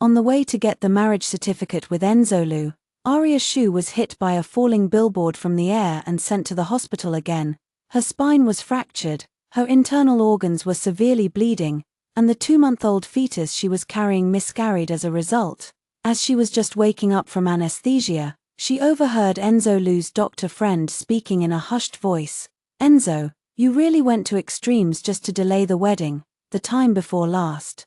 On the way to get the marriage certificate with Enzolu, Arya Shu was hit by a falling billboard from the air and sent to the hospital again. Her spine was fractured, her internal organs were severely bleeding, and the 2-month-old fetus she was carrying miscarried as a result. As she was just waking up from anesthesia, she overheard Enzolu's doctor friend speaking in a hushed voice. "Enzo, you really went to extremes just to delay the wedding, the time before last.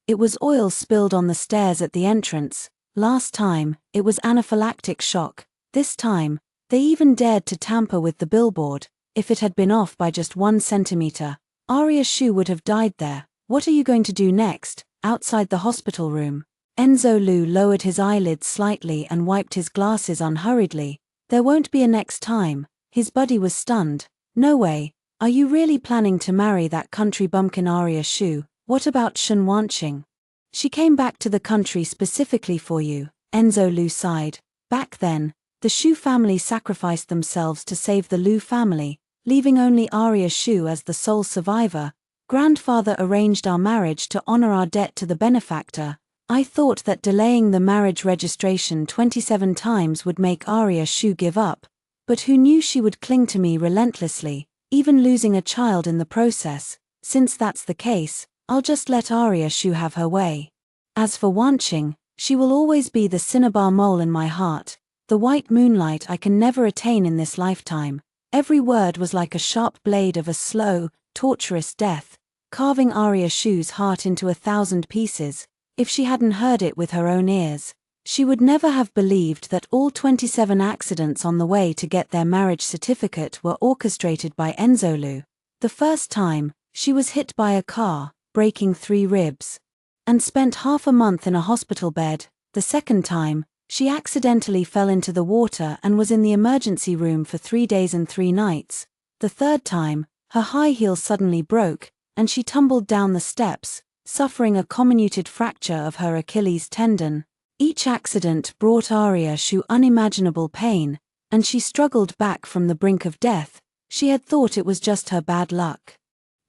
It was oil spilled on the stairs at the entrance. Last time, it was anaphylactic shock. This time, they even dared to tamper with the billboard. If it had been off by just 1 centimeter, Arya Shu would have died there. What are you going to do next, outside the hospital room?" Enzolu lowered his eyelids slightly and wiped his glasses unhurriedly. "There won't be a next time." His buddy was stunned. "No way. Are you really planning to marry that country bumpkin Arya Shu? What about Shen Wanqing? She came back to the country specifically for you." Enzolu sighed. "Back then, the Shu family sacrificed themselves to save the Lu family, leaving only Arya Shu as the sole survivor. Grandfather arranged our marriage to honor our debt to the benefactor. I thought that delaying the marriage registration 27 times would make Arya Shu give up, but who knew she would cling to me relentlessly, even losing a child in the process. Since that's the case, I'll just let Arya Shu have her way. As for Wanqing, she will always be the cinnabar mole in my heart, the white moonlight I can never attain in this lifetime." Every word was like a sharp blade of a slow, torturous death, carving Arya Shu's heart into 1,000 pieces. If she hadn't heard it with her own ears, she would never have believed that all 27 accidents on the way to get their marriage certificate were orchestrated by Enzolu. The first time, she was hit by a car, breaking 3 ribs, and spent half a month in a hospital bed. The second time, she accidentally fell into the water and was in the emergency room for 3 days and 3 nights. The third time, her high heel suddenly broke, and she tumbled down the steps, suffering a comminuted fracture of her Achilles tendon. Each accident brought Arya Shu unimaginable pain, and she struggled back from the brink of death. She had thought it was just her bad luck.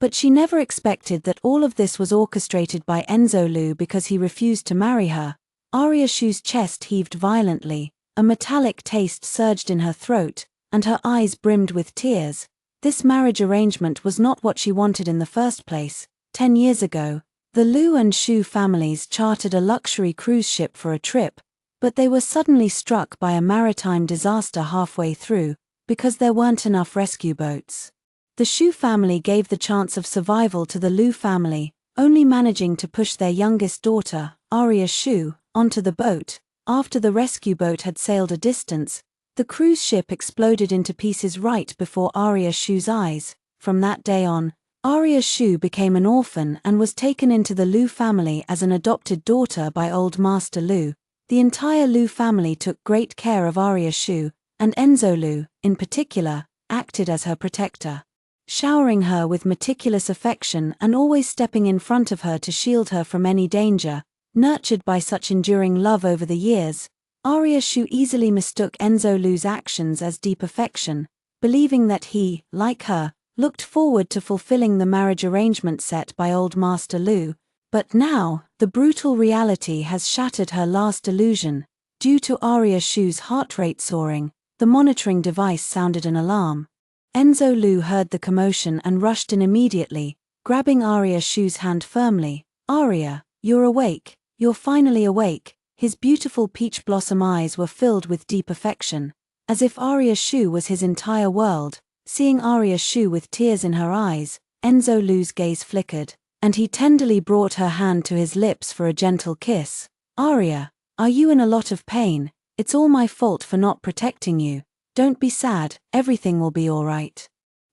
But she never expected that all of this was orchestrated by Enzolu because he refused to marry her. Arya Shu's chest heaved violently, a metallic taste surged in her throat, and her eyes brimmed with tears. This marriage arrangement was not what she wanted in the first place. 10 years ago, the Lu and Shu families chartered a luxury cruise ship for a trip, but they were suddenly struck by a maritime disaster halfway through, because there weren't enough rescue boats. The Shu family gave the chance of survival to the Lu family, only managing to push their youngest daughter, Arya Shu, onto the boat. After the rescue boat had sailed a distance, the cruise ship exploded into pieces right before Arya Shu's eyes. From that day on, Arya Shu became an orphan and was taken into the Lu family as an adopted daughter by Old Master Lu. The entire Lu family took great care of Arya Shu, and Enzolu, in particular, acted as her protector, showering her with meticulous affection and always stepping in front of her to shield her from any danger. Nurtured by such enduring love over the years, Arya Shu easily mistook Enzolu's actions as deep affection, believing that he, like her, looked forward to fulfilling the marriage arrangement set by Old Master Lu. But now, the brutal reality has shattered her last illusion. Due to Arya Shu's heart rate soaring, the monitoring device sounded an alarm. Enzolu heard the commotion and rushed in immediately, grabbing Arya Shu's hand firmly. "Arya, you're awake. You're finally awake." His beautiful peach blossom eyes were filled with deep affection, as if Arya Shu was his entire world. Seeing Arya Shu with tears in her eyes, Enzolu's gaze flickered, and he tenderly brought her hand to his lips for a gentle kiss. "Arya, are you in a lot of pain? It's all my fault for not protecting you. Don't be sad, everything will be all right.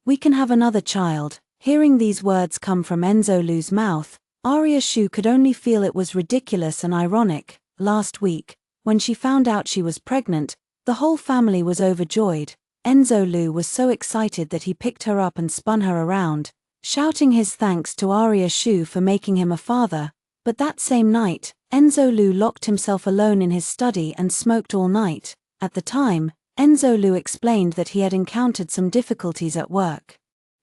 We can have another child." Hearing these words come from Enzolu's mouth, Arya Shu could only feel it was ridiculous and ironic. Last week, when she found out she was pregnant, the whole family was overjoyed. Enzolu was so excited that he picked her up and spun her around, shouting his thanks to Arya Shu for making him a father. But that same night, Enzolu locked himself alone in his study and smoked all night. At the time, Enzolu explained that he had encountered some difficulties at work.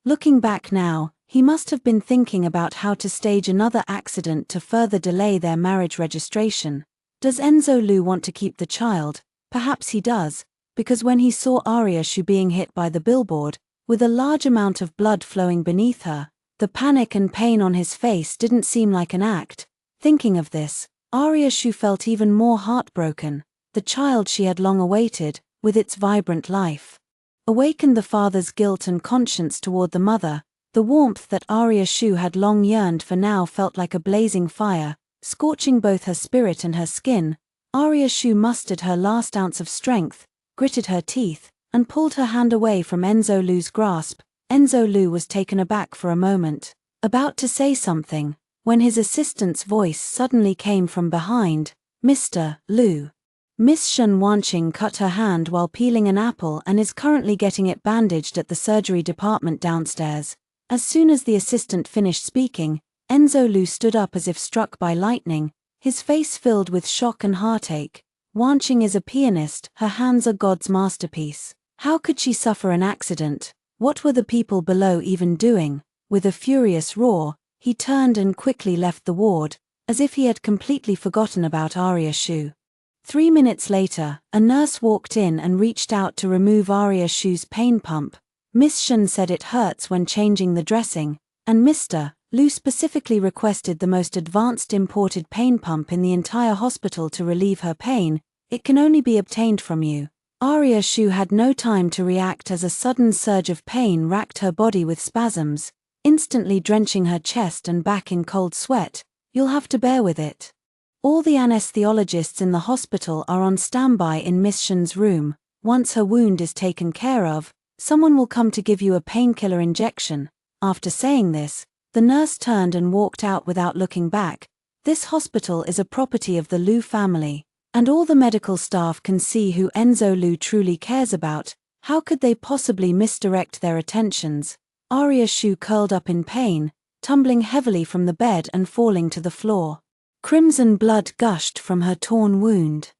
Looking back now, He must have been thinking about how to stage another accident to further delay their marriage registration. Does Enzo Lu want to keep the child? Perhaps he does, because when he saw Arya Shu being hit by the billboard, with a large amount of blood flowing beneath her, the panic and pain on his face didn't seem like an act. Thinking of this, Arya Shu felt even more heartbroken. The child she had long awaited, with its vibrant life, awakened the father's guilt and conscience toward the mother. The warmth that Arya Shu had long yearned for now felt like a blazing fire, scorching both her spirit and her skin. Arya Shu mustered her last ounce of strength, gritted her teeth, and pulled her hand away from Enzo Lu's grasp. Enzo Lu was taken aback for a moment, about to say something, when his assistant's voice suddenly came from behind. "Mr. Lu. Miss Shen Wanqing cut her hand while peeling an apple and is currently getting it bandaged at the surgery department downstairs." As soon as the assistant finished speaking, Enzo Lu stood up as if struck by lightning, his face filled with shock and heartache. "Wanqing is a pianist, her hands are God's masterpiece. How could she suffer an accident? What were the people below even doing?" With a furious roar, he turned and quickly left the ward, as if he had completely forgotten about Arya Shu. 3 minutes later, a nurse walked in and reached out to remove Arya Shu's pain pump. Miss Shen said it hurts when changing the dressing, and Mr. Lu specifically requested the most advanced imported pain pump in the entire hospital to relieve her pain. "It can only be obtained from you." Arya Shu had no time to react as a sudden surge of pain racked her body with spasms, instantly drenching her chest and back in cold sweat. "You'll have to bear with it. All the anesthesiologists in the hospital are on standby in Miss Shen's room. Once her wound is taken care of, someone will come to give you a painkiller injection." After saying this, the nurse turned and walked out without looking back. This hospital is a property of the Lu family, and all the medical staff can see who Enzo Lu truly cares about. How could they possibly misdirect their attentions? Arya Shu curled up in pain, tumbling heavily from the bed and falling to the floor. Crimson blood gushed from her torn wound.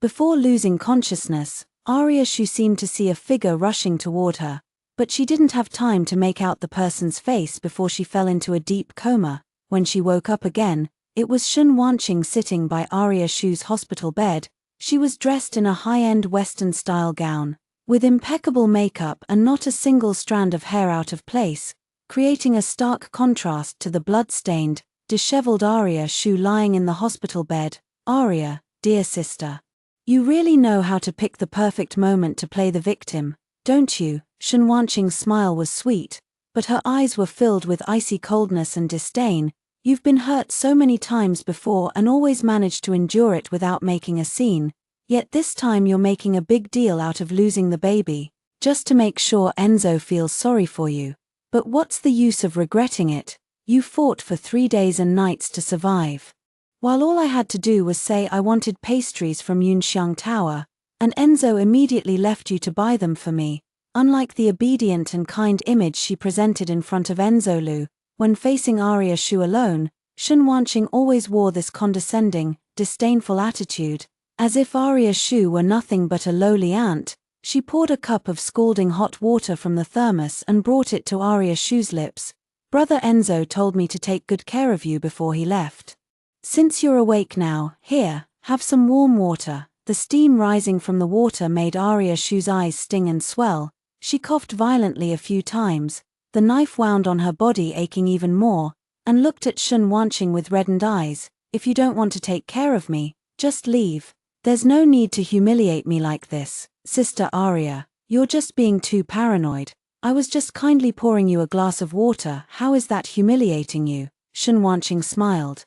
Before losing consciousness, Arya Shu seemed to see a figure rushing toward her, but she didn't have time to make out the person's face before she fell into a deep coma. When she woke up again, it was Shen Wanqing sitting by Arya Shu's hospital bed. She was dressed in a high-end Western-style gown, with impeccable makeup and not a single strand of hair out of place, creating a stark contrast to the blood-stained, disheveled Arya Shu lying in the hospital bed. "Arya, dear sister. You really know how to pick the perfect moment to play the victim, don't you?" Shen Wanqing's smile was sweet, but her eyes were filled with icy coldness and disdain. "You've been hurt so many times before and always managed to endure it without making a scene, yet this time you're making a big deal out of losing the baby, just to make sure Enzo feels sorry for you. But what's the use of regretting it? You fought for 3 days and nights to survive. While all I had to do was say I wanted pastries from Yunxiang Tower, and Enzo immediately left you to buy them for me." Unlike the obedient and kind image she presented in front of Enzo Lu, when facing Arya Shu alone, Shen Wanqing always wore this condescending, disdainful attitude. As if Arya Shu were nothing but a lowly ant, she poured a cup of scalding hot water from the thermos and brought it to Arya Shu's lips. "Brother Enzo told me to take good care of you before he left. Since you're awake now, here, have some warm water." The steam rising from the water made Arya Shu's eyes sting and swell. She coughed violently a few times, the knife wound on her body aching even more, and looked at Shen Wanqing with reddened eyes. "If you don't want to take care of me, just leave. There's no need to humiliate me like this, Sister Arya. You're just being too paranoid. I was just kindly pouring you a glass of water. How is that humiliating you?" Shen Wanqing smiled.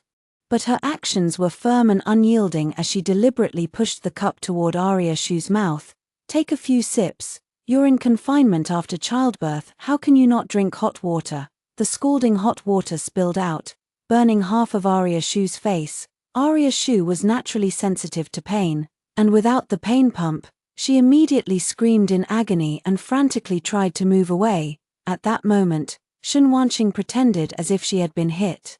But her actions were firm and unyielding as she deliberately pushed the cup toward Arya Shu's mouth. "Take a few sips. You're in confinement after childbirth, how can you not drink hot water?" The scalding hot water spilled out, burning half of Arya Shu's face. Arya Shu was naturally sensitive to pain, and without the pain pump, she immediately screamed in agony and frantically tried to move away. At that moment, Shen Wanqing pretended as if she had been hit.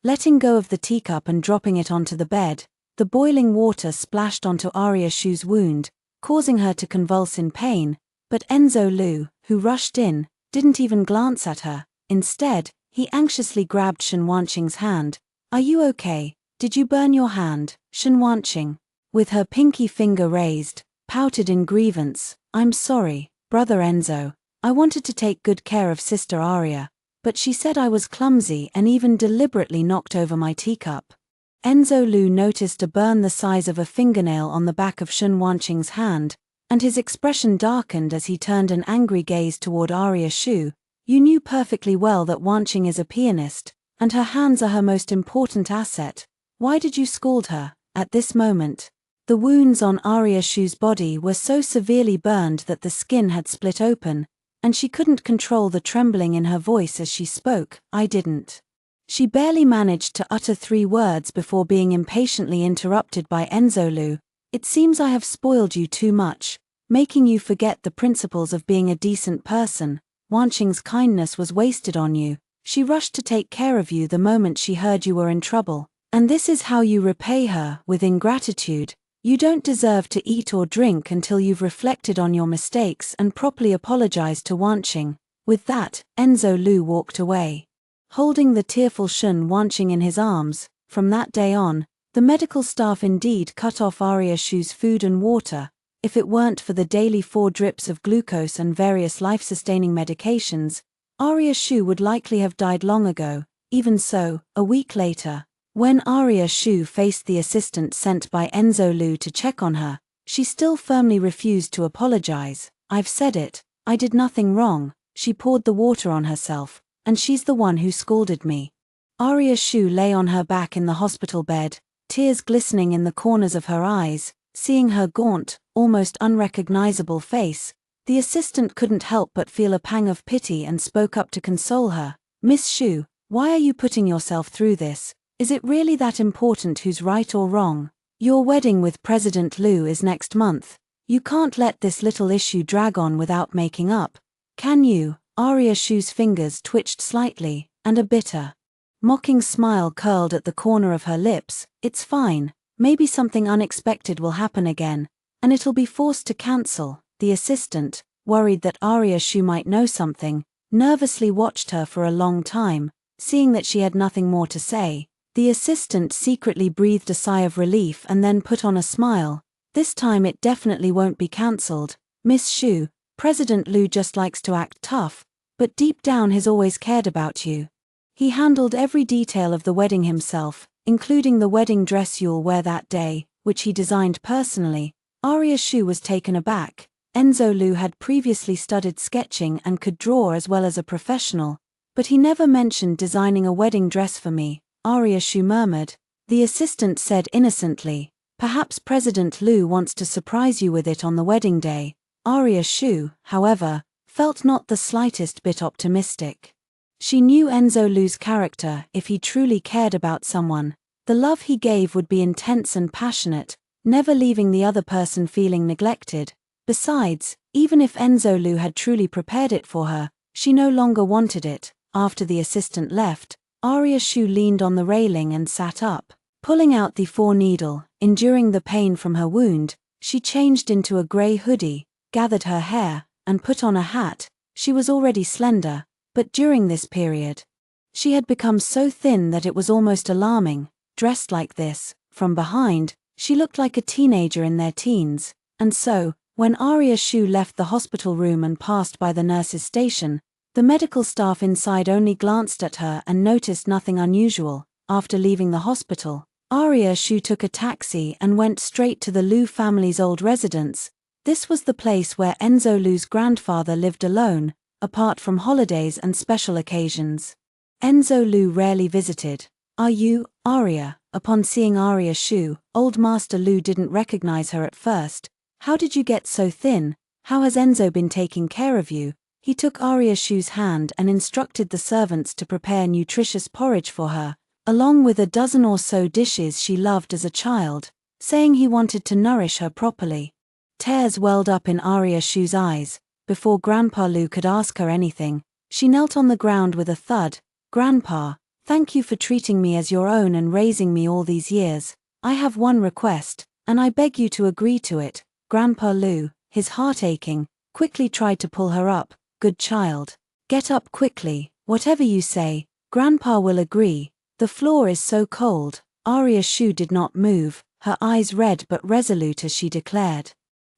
Letting go of the teacup and dropping it onto the bed, the boiling water splashed onto Arya Shu's wound, causing her to convulse in pain. But Enzo Lu, who rushed in, didn't even glance at her. Instead, He anxiously grabbed Shen Wanqing's hand. Are you okay? Did you burn your hand? Shen Wanqing, with her pinky finger raised, pouted in grievance. I'm sorry, Brother Enzo. I wanted to take good care of Sister Aria, but she said I was clumsy and even deliberately knocked over my teacup. Enzo Lu noticed a burn the size of a fingernail on the back of Shen Wanqing's hand, and his expression darkened as he turned an angry gaze toward Aria Shu. You knew perfectly well that Wanqing is a pianist, and her hands are her most important asset. Why did you scold her? At this moment, the wounds on Aria Shu's body were so severely burned that the skin had split open, and she couldn't control the trembling in her voice as she spoke. I didn't. She barely managed to utter 3 words before being impatiently interrupted by Enzo Lu. It seems I have spoiled you too much, making you forget the principles of being a decent person. Wanqing's kindness was wasted on you. She rushed to take care of you the moment she heard you were in trouble. And this is how you repay her, with ingratitude. You don't deserve to eat or drink until you've reflected on your mistakes and properly apologized to Wanqing. With that, Enzo Lu walked away, holding the tearful Shen Wanqing in his arms. From that day on, the medical staff indeed cut off Aria Shu's food and water. If it weren't for the daily 4 drips of glucose and various life-sustaining medications, Aria Shu would likely have died long ago. Even so, a week later, when Aria Shu faced the assistant sent by Enzo Lu to check on her, she still firmly refused to apologize. I've said it, I did nothing wrong. She poured the water on herself, and she's the one who scolded me. Aria Shu lay on her back in the hospital bed, tears glistening in the corners of her eyes. Seeing her gaunt, almost unrecognizable face, the assistant couldn't help but feel a pang of pity and spoke up to console her. Miss Shu, why are you putting yourself through this? Is it really that important who's right or wrong? Your wedding with President Liu is next month. You can't let this little issue drag on without making up, can you? Aria Shu's fingers twitched slightly, and a bitter, mocking smile curled at the corner of her lips. It's fine. Maybe something unexpected will happen again, and it'll be forced to cancel. The assistant, worried that Aria Shu might know something, nervously watched her for a long time. Seeing that she had nothing more to say, the assistant secretly breathed a sigh of relief and then put on a smile. This time it definitely won't be cancelled. Miss Shu, President Liu just likes to act tough, but deep down he's always cared about you. He handled every detail of the wedding himself, including the wedding dress you'll wear that day, which he designed personally. Aria Shu was taken aback. Enzo Lu had previously studied sketching and could draw as well as a professional, but he never mentioned designing a wedding dress for me. Aria Shu murmured. The assistant said innocently, perhaps President Liu wants to surprise you with it on the wedding day. Aria Shu, however, felt not the slightest bit optimistic. She knew Enzo Lu's character. If he truly cared about someone, the love he gave would be intense and passionate, never leaving the other person feeling neglected. Besides, even if Enzo Lu had truly prepared it for her, she no longer wanted it. After the assistant left, Aria Shu leaned on the railing and sat up. Pulling out the 4 needle, enduring the pain from her wound, she changed into a grey hoodie, gathered her hair, and put on a hat. She was already slender, but during this period, she had become so thin that it was almost alarming. Dressed like this, from behind, she looked like a teenager in their teens. And so, when Aria Shu left the hospital room and passed by the nurse's station, the medical staff inside only glanced at her and noticed nothing unusual. After leaving the hospital, Aria Shu took a taxi and went straight to the Lu family's old residence. This was the place where Enzo Lu's grandfather lived alone, apart from holidays and special occasions. Enzo Lu rarely visited. Are you, Aria? Upon seeing Aria Shu, Old Master Lu didn't recognize her at first. How did you get so thin? How has Enzo been taking care of you? He took Aria Shu's hand and instructed the servants to prepare nutritious porridge for her, along with a dozen or so dishes she loved as a child, saying he wanted to nourish her properly. Tears welled up in Aria Shu's eyes. Before Grandpa Lu could ask her anything, she knelt on the ground with a thud. Grandpa, thank you for treating me as your own and raising me all these years. I have one request, and I beg you to agree to it. Grandpa Lu, his heart aching, quickly tried to pull her up. Good child. Get up quickly. Whatever you say, Grandpa will agree. The floor is so cold. Arya Shu did not move, her eyes red but resolute as she declared.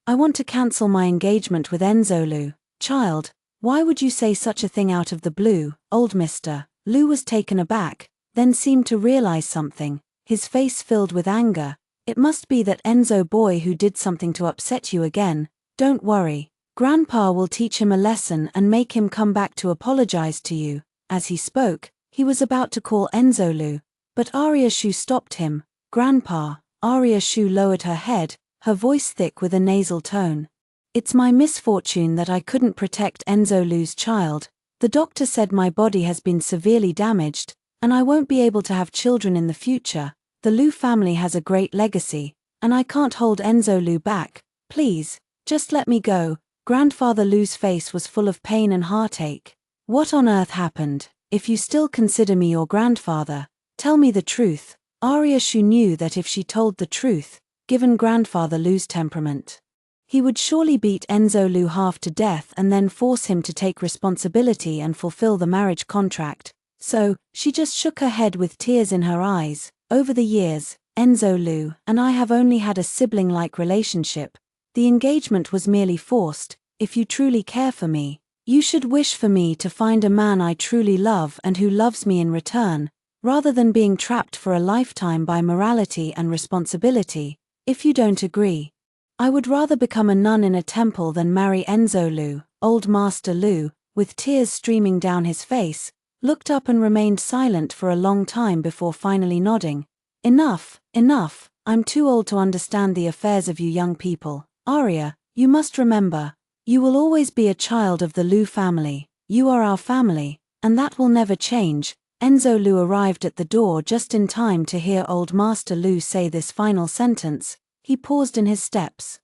I want to cancel my engagement with Enzo Lu. Child, why would you say such a thing out of the blue? Old Mr. Lu was taken aback, then seemed to realize something, his face filled with anger. It must be that Enzo boy who did something to upset you again. Don't worry. Grandpa will teach him a lesson and make him come back to apologize to you. As he spoke, he was about to call Enzo Lu, but Arya Shu stopped him. Grandpa. Arya Shu lowered her head, her voice thick with a nasal tone. It's my misfortune that I couldn't protect Enzo Lu's child. The doctor said my body has been severely damaged, and I won't be able to have children in the future. The Lu family has a great legacy, and I can't hold Enzo Lu back. Please, just let me go. Grandfather Lu's face was full of pain and heartache. What on earth happened? If you still consider me your grandfather, tell me the truth. Arya Shu knew that if she told the truth, given Grandfather Lu's temperament, he would surely beat Enzo Lu half to death and then force him to take responsibility and fulfill the marriage contract. So, she just shook her head with tears in her eyes. Over the years, Enzo Lu and I have only had a sibling-like relationship. The engagement was merely forced. If you truly care for me, you should wish for me to find a man I truly love and who loves me in return, rather than being trapped for a lifetime by morality and responsibility. If you don't agree, I would rather become a nun in a temple than marry Enzo Lu. Old Master Lu, with tears streaming down his face, looked up and remained silent for a long time before finally nodding. Enough, enough, I'm too old to understand the affairs of you young people. Arya, you must remember, you will always be a child of the Lu family. You are our family, and that will never change. Enzo Lu arrived at the door just in time to hear Old Master Lu say this final sentence. He paused in his steps,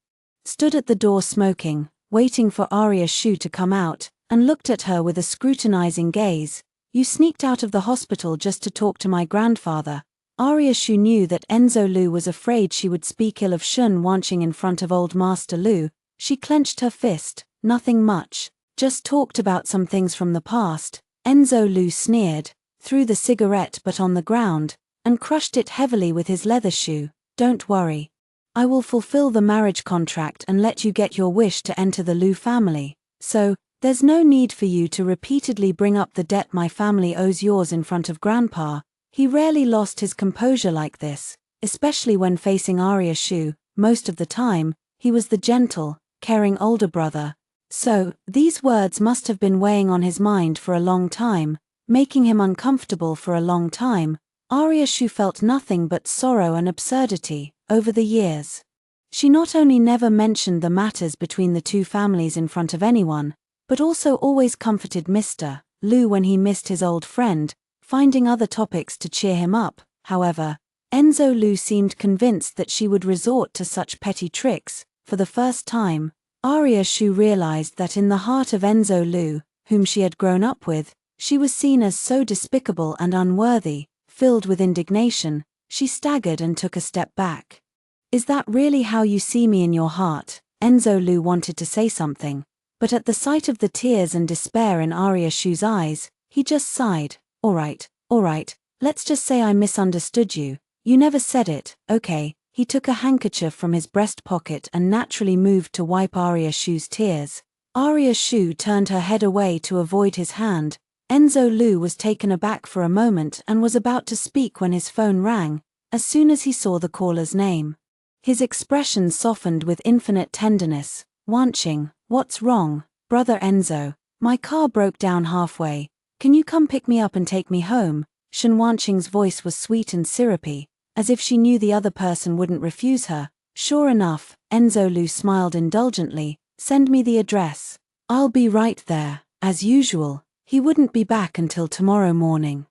stood at the door smoking, waiting for Arya Shu to come out, and looked at her with a scrutinizing gaze. You sneaked out of the hospital just to talk to my grandfather. Arya Shu knew that Enzo Lu was afraid she would speak ill of Shun Wanqing in front of Old Master Lu. She clenched her fist. Nothing much. Just talked about some things from the past. Enzo Lu sneered, threw the cigarette butt on the ground, and crushed it heavily with his leather shoe. Don't worry. I will fulfill the marriage contract and let you get your wish to enter the Lu family. So, there's no need for you to repeatedly bring up the debt my family owes yours in front of Grandpa. He rarely lost his composure like this, especially when facing Arya Shu. Most of the time, he was the gentle, caring older brother. So, these words must have been weighing on his mind for a long time, making him uncomfortable for a long time. Arya Shu felt nothing but sorrow and absurdity. Over the years, she not only never mentioned the matters between the two families in front of anyone, but also always comforted Mr. Lu when he missed his old friend, finding other topics to cheer him up. However, Enzo Lu seemed convinced that she would resort to such petty tricks. For the first time, Arya Shu realized that in the heart of Enzo Lu, whom she had grown up with, she was seen as so despicable and unworthy. Filled with indignation, she staggered and took a step back. Is that really how you see me in your heart? Enzo Lu wanted to say something, but at the sight of the tears and despair in Arya Shu's eyes, he just sighed. All right, let's just say I misunderstood you. You never said it, okay? He took a handkerchief from his breast pocket and naturally moved to wipe Arya Shu's tears. Arya Shu turned her head away to avoid his hand. Enzo Lu was taken aback for a moment and was about to speak when his phone rang. As soon as he saw the caller's name, his expression softened with infinite tenderness. Wanqing, what's wrong? Brother Enzo, my car broke down halfway. Can you come pick me up and take me home? Shun Wanqing's voice was sweet and syrupy, as if she knew the other person wouldn't refuse her. Sure enough, Enzo Lu smiled indulgently. Send me the address. I'll be right there. As usual, he wouldn't be back until tomorrow morning.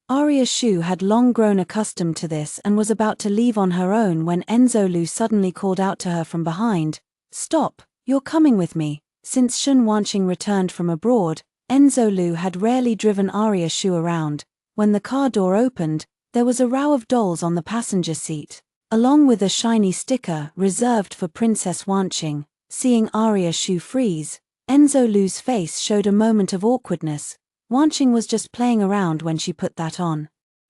Arya Shu had long grown accustomed to this and was about to leave on her own when Enzo Lu suddenly called out to her from behind. Stop, you're coming with me. Since Shun Wanqing returned from abroad, Enzo Lu had rarely driven Arya Shu around. When the car door opened, there was a row of dolls on the passenger seat, along with a shiny sticker reserved for Princess Wanqing. Seeing Arya Shu freeze, Enzo Lu's face showed a moment of awkwardness. Wanqing was just playing around when she put that on.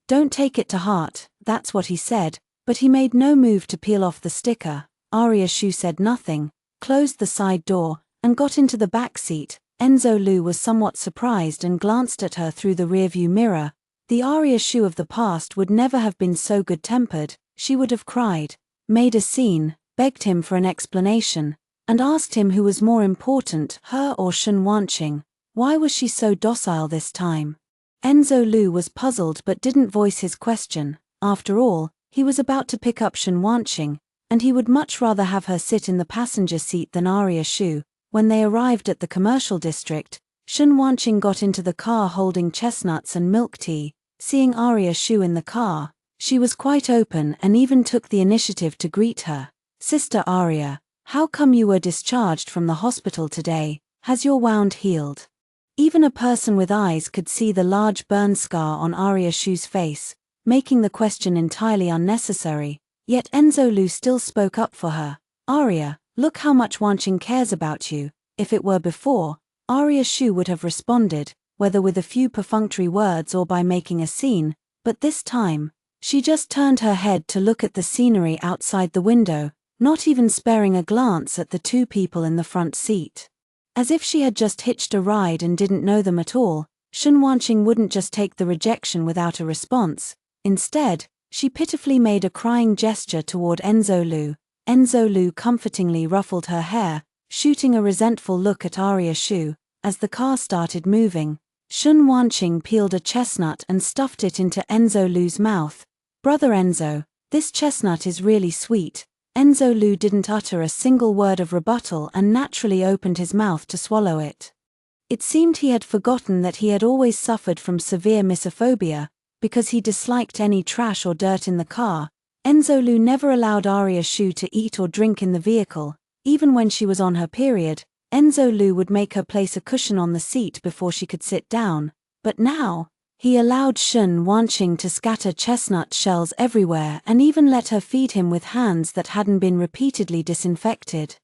Don't take it to heart, that's what he said, but he made no move to peel off the sticker. Arya Shu said nothing, closed the side door, and got into the back seat. Enzo Lu was somewhat surprised and glanced at her through the rearview mirror. The Arya Shu of the past would never have been so good-tempered. She would have cried, made a scene, begged him for an explanation, and asked him who was more important, her or Shen Wanqing. Why was she so docile this time? Enzo Lu was puzzled but didn't voice his question. After all, he was about to pick up Shen Wanqing, and he would much rather have her sit in the passenger seat than Arya Shu. When they arrived at the commercial district, Shen Wanqing got into the car holding chestnuts and milk tea. Seeing Arya Shu in the car, she was quite open and even took the initiative to greet her. Sister Arya, how come you were discharged from the hospital today? Has your wound healed? Even a person with eyes could see the large burn scar on Arya Shu's face, making the question entirely unnecessary, yet Enzo Lu still spoke up for her. Arya, look how much Wanqing cares about you. If it were before, Arya Shu would have responded, whether with a few perfunctory words or by making a scene, but this time, she just turned her head to look at the scenery outside the window, not even sparing a glance at the two people in the front seat. As if she had just hitched a ride and didn't know them at all, Shen Wanqing wouldn't just take the rejection without a response. Instead, she pitifully made a crying gesture toward Enzo Lu. Enzo Lu comfortingly ruffled her hair, shooting a resentful look at Arya Shu. As the car started moving, Shen Wanqing peeled a chestnut and stuffed it into Enzo Lu's mouth. Brother Enzo, this chestnut is really sweet. Enzo Lu didn't utter a single word of rebuttal and naturally opened his mouth to swallow it. It seemed he had forgotten that he had always suffered from severe misophobia, because he disliked any trash or dirt in the car. Enzo Lu never allowed Arya Shu to eat or drink in the vehicle. Even when she was on her period, Enzo Lu would make her place a cushion on the seat before she could sit down. But now, he allowed Shen Wanqing to scatter chestnut shells everywhere and even let her feed him with hands that hadn't been repeatedly disinfected.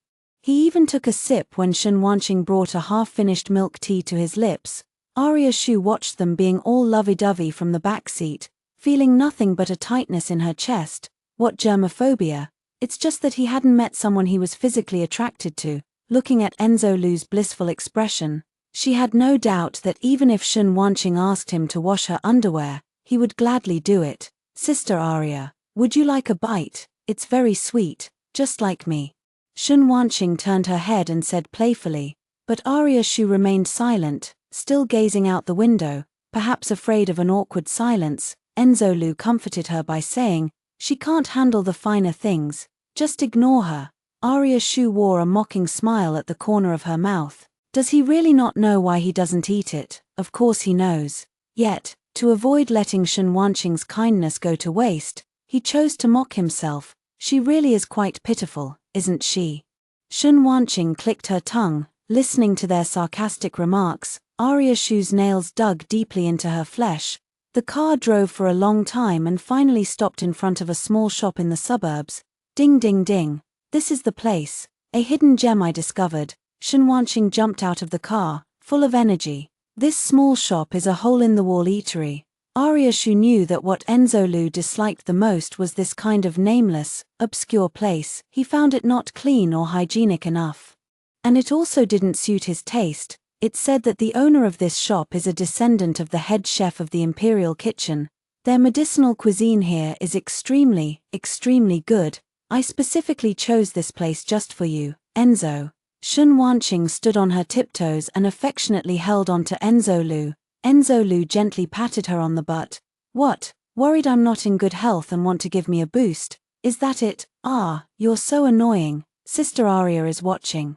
He even took a sip when Shen Wanqing brought a half-finished milk tea to his lips. Arya Shu watched them being all lovey-dovey from the back seat, feeling nothing but a tightness in her chest. What germophobia? It's just that he hadn't met someone he was physically attracted to. Looking at Enzo Lu's blissful expression, she had no doubt that even if Shen Wanqing asked him to wash her underwear, he would gladly do it. Sister Arya, would you like a bite? It's very sweet, just like me. Shen Wanqing turned her head and said playfully, but Arya Shu remained silent, still gazing out the window, perhaps afraid of an awkward silence. Enzo Lu comforted her by saying, she can't handle the finer things, just ignore her. Arya Shu wore a mocking smile at the corner of her mouth. Does he really not know why he doesn't eat it? Of course he knows. Yet, to avoid letting Shen Wanqing's kindness go to waste, he chose to mock himself. She really is quite pitiful, isn't she? Shen Wanqing clicked her tongue, listening to their sarcastic remarks. Arya Shu's nails dug deeply into her flesh. The car drove for a long time and finally stopped in front of a small shop in the suburbs. Ding ding ding. This is the place. A hidden gem I discovered. Shen Wanqing jumped out of the car, full of energy. This small shop is a hole-in-the-wall eatery. Arya Shu knew that what Enzo Lu disliked the most was this kind of nameless, obscure place. He found it not clean or hygienic enough. And it also didn't suit his taste. It said that the owner of this shop is a descendant of the head chef of the Imperial Kitchen. Their medicinal cuisine here is extremely, extremely good. I specifically chose this place just for you, Enzo. Shen Wanqing stood on her tiptoes and affectionately held on to Enzo Lu. Enzo Lu gently patted her on the butt. What, worried I'm not in good health and want to give me a boost? Is that it? Ah, you're so annoying. Sister Arya is watching.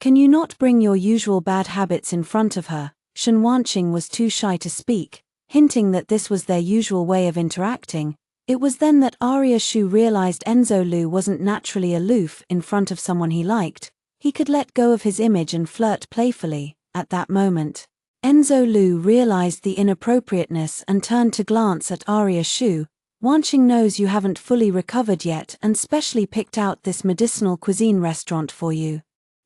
Can you not bring your usual bad habits in front of her? Shen Wanqing was too shy to speak, hinting that this was their usual way of interacting. It was then that Arya Shu realized Enzo Lu wasn't naturally aloof in front of someone he liked. He could let go of his image and flirt playfully. At that moment, Enzo Lu realized the inappropriateness and turned to glance at Arya Shu. Wanqing knows you haven't fully recovered yet and specially picked out this medicinal cuisine restaurant for you.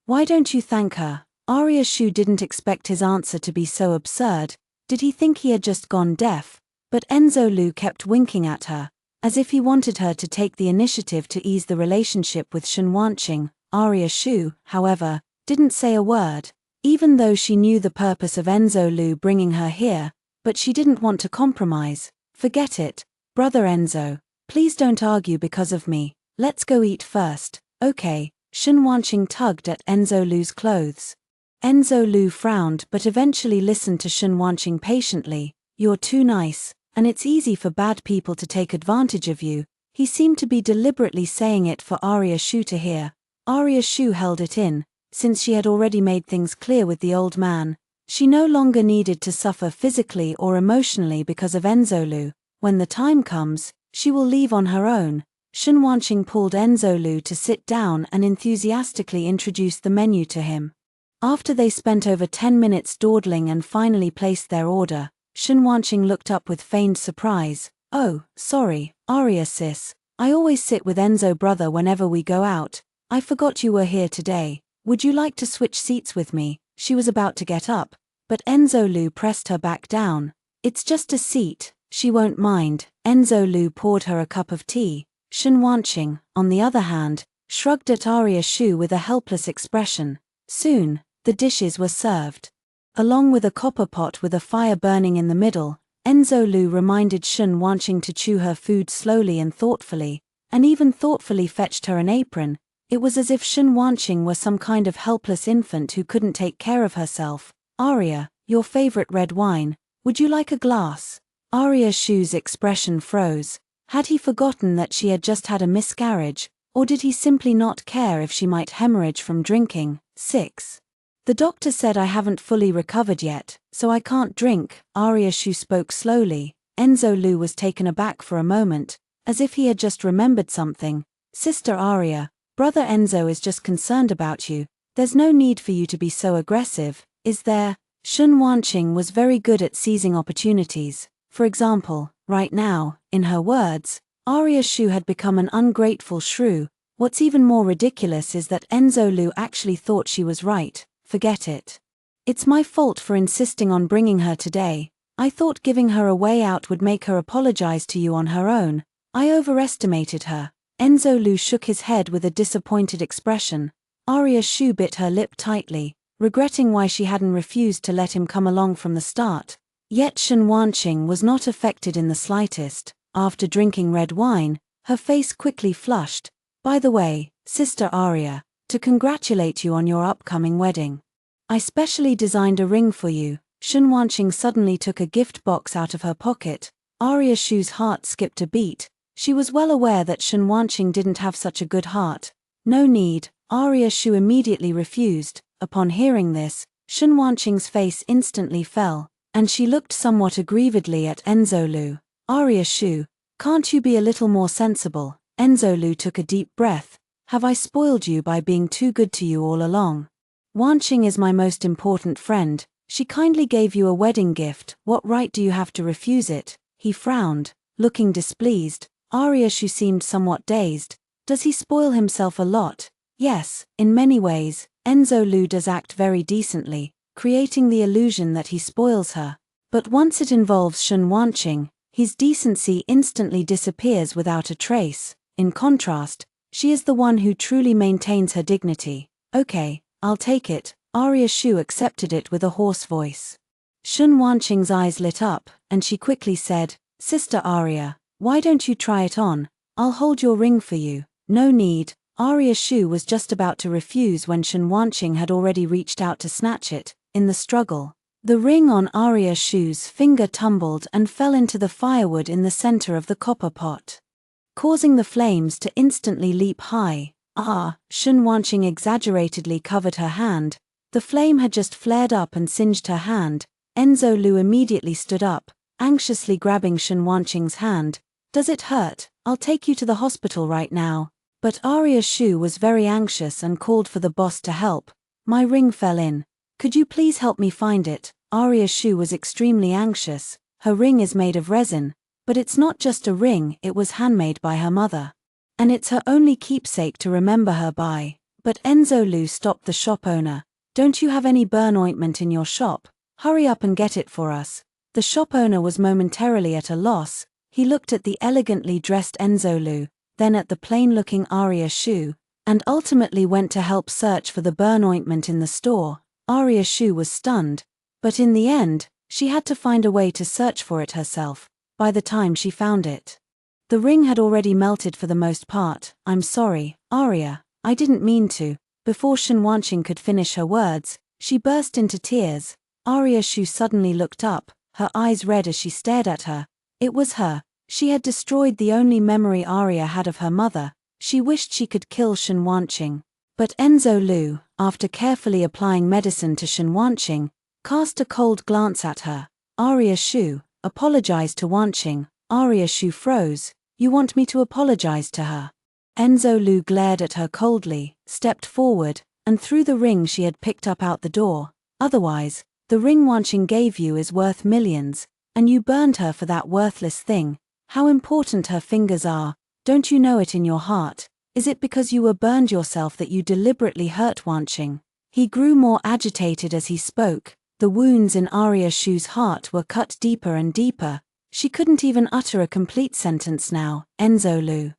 Why don't you thank her? Arya Shu didn't expect his answer to be so absurd. Did he think he had just gone deaf? But Enzo Lu kept winking at her, as if he wanted her to take the initiative to ease the relationship with Shen Wanqing. Arya Shu, however, didn't say a word, even though she knew the purpose of Enzo Lu bringing her here, but she didn't want to compromise. Forget it, brother Enzo. Please don't argue because of me. Let's go eat first. Okay. Shen Wanqing tugged at Enzo Lu's clothes. Enzo Lu frowned but eventually listened to Shen Wanqing patiently. You're too nice, and it's easy for bad people to take advantage of you. He seemed to be deliberately saying it for Arya Shu to hear. Arya Shu held it in, since she had already made things clear with the old man. She no longer needed to suffer physically or emotionally because of Enzo Lu. When the time comes, she will leave on her own. Shen Wanqing pulled Enzo Lu to sit down and enthusiastically introduced the menu to him. After they spent over 10 minutes dawdling and finally placed their order, Shen Wanqing looked up with feigned surprise. Oh, sorry, Arya sis. I always sit with Enzo brother whenever we go out. I forgot you were here today. Would you like to switch seats with me? She was about to get up, but Enzo Lu pressed her back down. It's just a seat, she won't mind. Enzo Lu poured her a cup of tea. Shen Wanqing, on the other hand, shrugged at Arya Shu with a helpless expression. Soon, the dishes were served. Along with a copper pot with a fire burning in the middle, Enzo Lu reminded Shen Wanqing to chew her food slowly and thoughtfully, and even thoughtfully fetched her an apron. It was as if Shen Wanqing were some kind of helpless infant who couldn't take care of herself. Arya, your favorite red wine, would you like a glass? Arya Shu's expression froze. Had he forgotten that she had just had a miscarriage, or did he simply not care if she might hemorrhage from drinking? 6. The doctor said I haven't fully recovered yet, so I can't drink. Arya Shu spoke slowly. Enzo Lu was taken aback for a moment, as if he had just remembered something. Sister Arya, brother Enzo is just concerned about you. There's no need for you to be so aggressive, is there? Shen Wanqing was very good at seizing opportunities. For example, right now, in her words, Arya Shu had become an ungrateful shrew. What's even more ridiculous is that Enzo Lu actually thought she was right. Forget it. It's my fault for insisting on bringing her today. I thought giving her a way out would make her apologize to you on her own. I overestimated her. Enzo Lu shook his head with a disappointed expression. Arya Shu bit her lip tightly, regretting why she hadn't refused to let him come along from the start. Yet Shen Wanqing was not affected in the slightest. After drinking red wine, her face quickly flushed. By the way, Sister Arya, to congratulate you on your upcoming wedding. I specially designed a ring for you. Shen Wanqing suddenly took a gift box out of her pocket. Arya Shu's heart skipped a beat. She was well aware that Shen Wanqing didn't have such a good heart. No need. Arya Shu immediately refused. Upon hearing this, Shen Wanqing's face instantly fell, and she looked somewhat aggrievedly at Enzo Lu. Arya Shu, can't you be a little more sensible? Enzo Lu took a deep breath. Have I spoiled you by being too good to you all along? Wanqing is my most important friend. She kindly gave you a wedding gift. What right do you have to refuse it? He frowned, looking displeased. Arya Shu seemed somewhat dazed. Does he spoil himself a lot? Yes, in many ways. Enzo Lu does act very decently, creating the illusion that he spoils her. But once it involves Shen Wanqing, his decency instantly disappears without a trace. In contrast, she is the one who truly maintains her dignity. Okay, I'll take it. Arya Shu accepted it with a hoarse voice. Shen Wanqing's eyes lit up, and she quickly said, Sister Arya, why don't you try it on? I'll hold your ring for you. No need. Arya Shu was just about to refuse when Shen Wanqing had already reached out to snatch it. In the struggle, the ring on Arya Shu's finger tumbled and fell into the firewood in the center of the copper pot, causing the flames to instantly leap high. Shen Wanqing exaggeratedly covered her hand. The flame had just flared up and singed her hand. Enzo Lu immediately stood up, anxiously grabbing Shen Wanqing's hand. Does it hurt? I'll take you to the hospital right now. But Arya Shu was very anxious and called for the boss to help. My ring fell in. Could you please help me find it? Arya Shu was extremely anxious. Her ring is made of resin, but it's not just a ring, it was handmade by her mother. And it's her only keepsake to remember her by. But Enzo Lu stopped the shop owner. Don't you have any burn ointment in your shop? Hurry up and get it for us. The shop owner was momentarily at a loss. He looked at the elegantly dressed Enzolu, then at the plain-looking Aria Shu, and ultimately went to help search for the burn ointment in the store. Aria Shu was stunned, but in the end, she had to find a way to search for it herself. By the time she found it, the ring had already melted for the most part. "I'm sorry, Aria, I didn't mean to." Before Shen Wanqing could finish her words, she burst into tears. Aria Shu suddenly looked up, her eyes red as she stared at her. It was her. She had destroyed the only memory Aria had of her mother. She wished she could kill Shen Wanqing. But Enzolu, after carefully applying medicine to Shen Wanqing, cast a cold glance at her. "Aria Shu, apologize to Wanqing." Aria Shu froze. "You want me to apologize to her?" Enzolu glared at her coldly, stepped forward, and threw the ring she had picked up out the door. "Otherwise, the ring Wanqing gave you is worth millions, and you burned her for that worthless thing. How important her fingers are, don't you know it in your heart? Is it because you were burned yourself that you deliberately hurt Wanqing?" He grew more agitated as he spoke. The wounds in Aria Shu's heart were cut deeper and deeper. She couldn't even utter a complete sentence now. "Enzolu,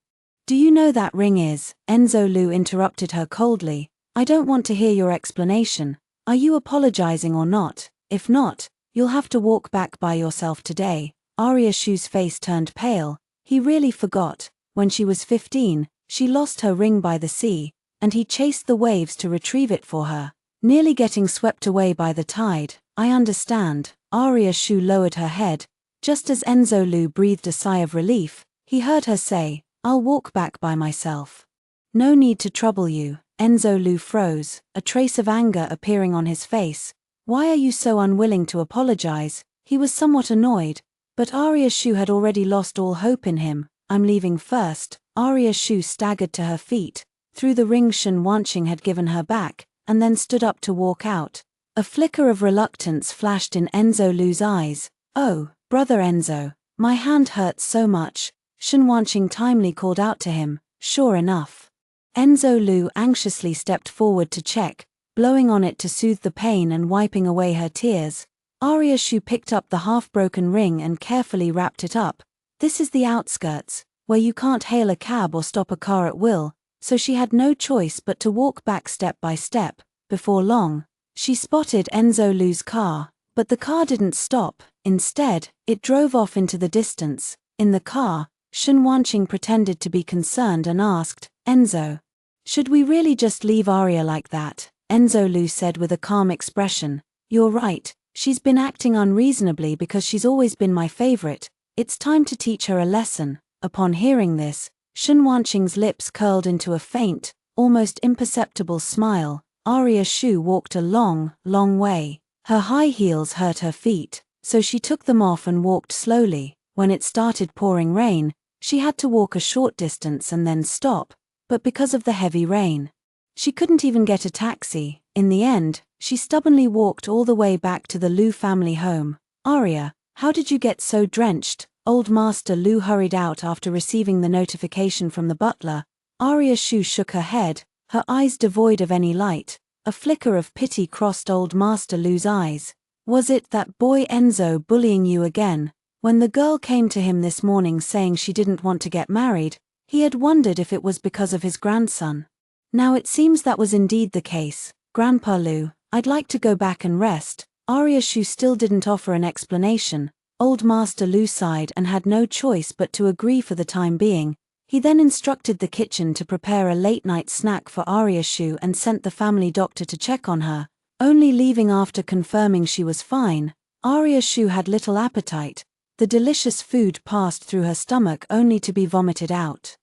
do you know that ring is?" Enzolu interrupted her coldly. "I don't want to hear your explanation. Are you apologizing or not? If not, you'll have to walk back by yourself today." Aria Shu's face turned pale. He really forgot. When she was 15, she lost her ring by the sea, and he chased the waves to retrieve it for her, nearly getting swept away by the tide. "I understand." Aria Shu lowered her head. Just as Enzolu breathed a sigh of relief, he heard her say, "I'll walk back by myself. No need to trouble you." Enzolu froze, a trace of anger appearing on his face. "Why are you so unwilling to apologize?" He was somewhat annoyed, but Aria Shu had already lost all hope in him. "I'm leaving first." Aria Shu staggered to her feet, threw the ring Shen Wanqing had given her back, and then stood up to walk out. A flicker of reluctance flashed in Enzolu's eyes. "Oh, brother Enzo, my hand hurts so much." Shen Wanqing timely called out to him. "Sure enough." Enzolu anxiously stepped forward to check, blowing on it to soothe the pain and wiping away her tears. Aria Shu picked up the half-broken ring and carefully wrapped it up. This is the outskirts, where you can't hail a cab or stop a car at will, so she had no choice but to walk back step by step. Before long, she spotted Enzolu's car, but the car didn't stop. Instead, it drove off into the distance. In the car, Shen Wanqing pretended to be concerned and asked, "Enzo, should we really just leave Aria like that?" Enzolu said with a calm expression, "You're right, she's been acting unreasonably because she's always been my favorite. It's time to teach her a lesson." Upon hearing this, Shen Wanqing's lips curled into a faint, almost imperceptible smile. Aria Shu walked a long, long way. Her high heels hurt her feet, so she took them off and walked slowly. When it started pouring rain, she had to walk a short distance and then stop, but because of the heavy rain, she couldn't even get a taxi. In the end, she stubbornly walked all the way back to the Lu family home. "Aria, how did you get so drenched?" Old Master Lu hurried out after receiving the notification from the butler. Aria Shu shook her head, her eyes devoid of any light. A flicker of pity crossed Old Master Lu's eyes. "Was it that boy Enzo bullying you again?" When the girl came to him this morning saying she didn't want to get married, he had wondered if it was because of his grandson. Now it seems that was indeed the case. "Grandpa Lu, I'd like to go back and rest." Aria Shu still didn't offer an explanation. Old Master Lu sighed and had no choice but to agree for the time being. He then instructed the kitchen to prepare a late-night snack for Aria Shu and sent the family doctor to check on her, only leaving after confirming she was fine. Aria Shu had little appetite. The delicious food passed through her stomach only to be vomited out.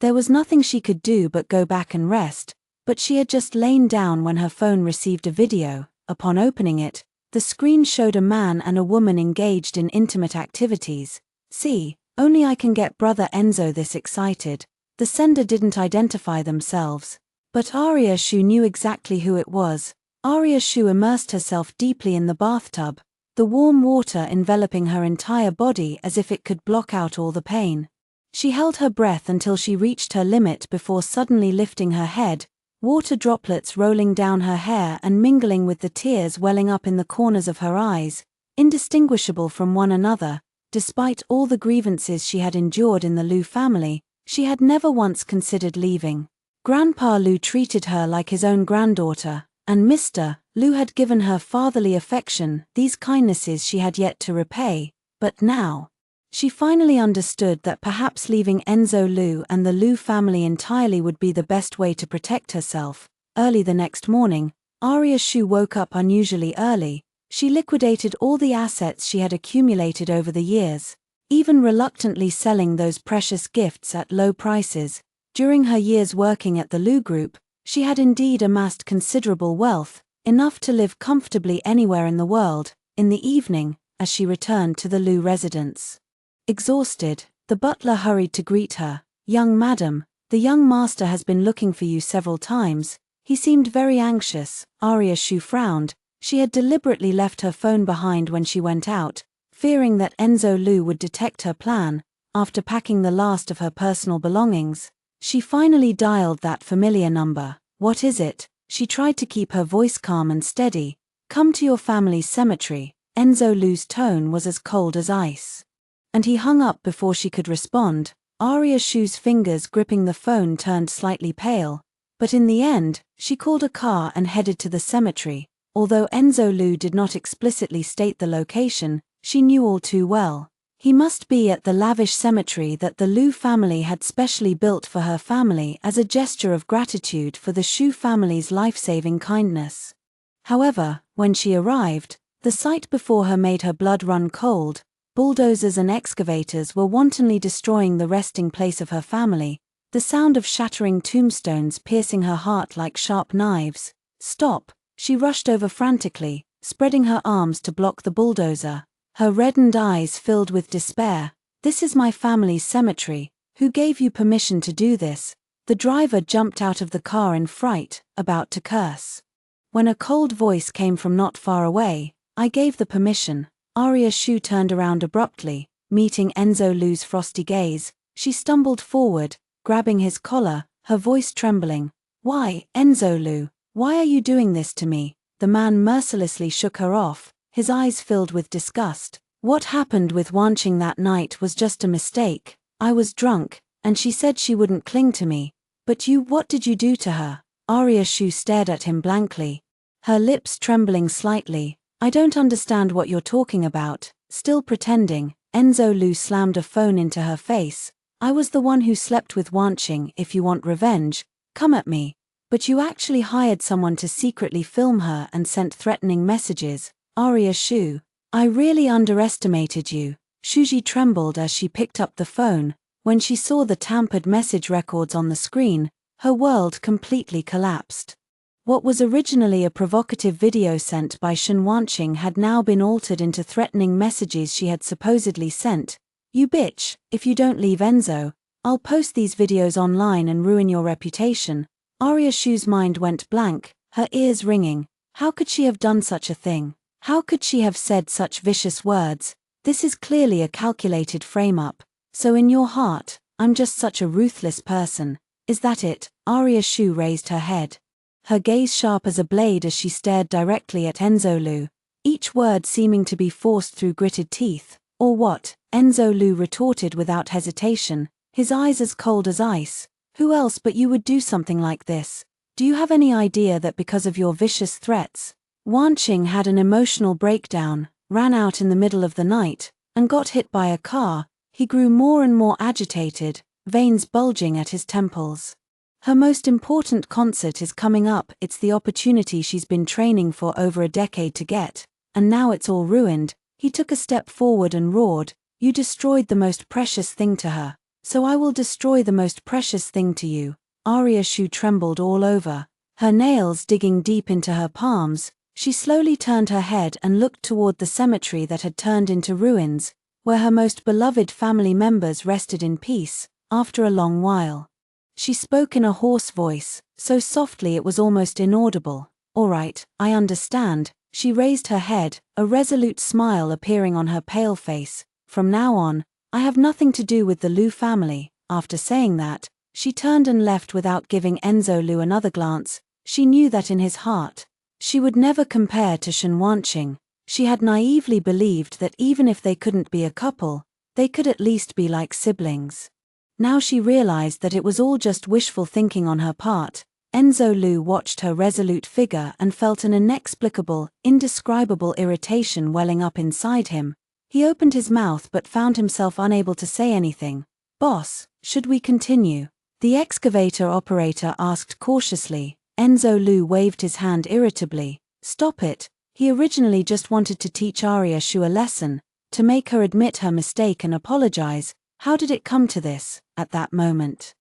There was nothing she could do but go back and rest, but she had just lain down when her phone received a video. Upon opening it, the screen showed a man and a woman engaged in intimate activities. "See, only I can get brother Enzo this excited." The sender didn't identify themselves, but Aria Shu knew exactly who it was. Aria Shu immersed herself deeply in the bathtub, the warm water enveloping her entire body as if it could block out all the pain. She held her breath until she reached her limit before suddenly lifting her head, water droplets rolling down her hair and mingling with the tears welling up in the corners of her eyes. indistinguishable from one another. Despite all the grievances she had endured in the Lu family, she had never once considered leaving. Grandpa Lu treated her like his own granddaughter, and Mr. Lu had given her fatherly affection. These kindnesses she had yet to repay, but now she finally understood that perhaps leaving Enzo Lu and the Lu family entirely would be the best way to protect herself. Early the next morning, Arya Shu woke up unusually early. She liquidated all the assets she had accumulated over the years, even reluctantly selling those precious gifts at low prices. During her years working at the Lu Group, she had indeed amassed considerable wealth, enough to live comfortably anywhere in the world. In the evening, as she returned to the Lu residence, exhausted, the butler hurried to greet her. "Young madam, the young master has been looking for you several times. He seemed very anxious." Arya Shu frowned. She had deliberately left her phone behind when she went out, fearing that Enzo Lu would detect her plan. After packing the last of her personal belongings, she finally dialed that familiar number. "What is it?" She tried to keep her voice calm and steady. "Come to your family's cemetery." Enzo Lu's tone was as cold as ice, and he hung up before she could respond. Arya Shu's fingers gripping the phone turned slightly pale, but in the end, she called a car and headed to the cemetery. Although Enzo Lu did not explicitly state the location, she knew all too well. He must be at the lavish cemetery that the Lu family had specially built for her family as a gesture of gratitude for the Shu family's life-saving kindness. However, when she arrived, the sight before her made her blood run cold. Bulldozers and excavators were wantonly destroying the resting place of her family, the sound of shattering tombstones piercing her heart like sharp knives. "Stop!" She rushed over frantically, spreading her arms to block the bulldozer. Her reddened eyes filled with despair. "This is my family's cemetery. Who gave you permission to do this?" The driver jumped out of the car in fright, about to curse, when a cold voice came from not far away. "I gave the permission." Arya Shu turned around abruptly, meeting Enzo Lu's frosty gaze. She stumbled forward, grabbing his collar, her voice trembling. "Why, Enzo Lu, why are you doing this to me?" The man mercilessly shook her off, his eyes filled with disgust. "What happened with Wanqing that night was just a mistake. I was drunk, and she said she wouldn't cling to me. But what did you do to her?" Arya Shu stared at him blankly, her lips trembling slightly. "I don't understand what you're talking about." Still pretending, Enzo Lu slammed a phone into her face. "I was the one who slept with Wanqing. If you want revenge, come at me. But you actually hired someone to secretly film her and sent threatening messages." "Arya Shu, I really underestimated you." Shuji trembled as she picked up the phone. When she saw the tampered message records on the screen, her world completely collapsed. What was originally a provocative video sent by Shen Wanqing had now been altered into threatening messages she had supposedly sent. "You bitch, if you don't leave Enzo, I'll post these videos online and ruin your reputation." Arya Shu's mind went blank, her ears ringing. How could she have done such a thing? How could she have said such vicious words? This is clearly a calculated frame-up. "So in your heart, I'm just such a ruthless person. Is that it?" Arya Shu raised her head, her gaze sharp as a blade as she stared directly at Enzo Lu, each word seeming to be forced through gritted teeth. "Or what?" Enzo Lu retorted without hesitation, his eyes as cold as ice. "Who else but you would do something like this? Do you have any idea that because of your vicious threats, Wanqing had an emotional breakdown, ran out in the middle of the night, and got hit by a car?" He grew more and more agitated, veins bulging at his temples. "Her most important concert is coming up. It's the opportunity she's been training for over a decade to get, and now it's all ruined." He took a step forward and roared, "You destroyed the most precious thing to her, so I will destroy the most precious thing to you." Arya Shu trembled all over, her nails digging deep into her palms. She slowly turned her head and looked toward the cemetery that had turned into ruins, where her most beloved family members rested in peace, after a long while. She spoke in a hoarse voice, so softly it was almost inaudible. "All right, I understand." She raised her head, a resolute smile appearing on her pale face. "From now on, I have nothing to do with the Lu family." After saying that, she turned and left without giving Enzo Lu another glance. She knew that in his heart, she would never compare to Shen Wanqing. She had naively believed that even if they couldn't be a couple, they could at least be like siblings. Now she realized that it was all just wishful thinking on her part. Enzo Lu watched her resolute figure and felt an inexplicable, indescribable irritation welling up inside him. He opened his mouth but found himself unable to say anything. "Boss, should we continue?" the excavator operator asked cautiously. Enzo Lu waved his hand irritably. "Stop it." He originally just wanted to teach Arya Shu a lesson, to make her admit her mistake and apologize. How did it come to this, at that moment?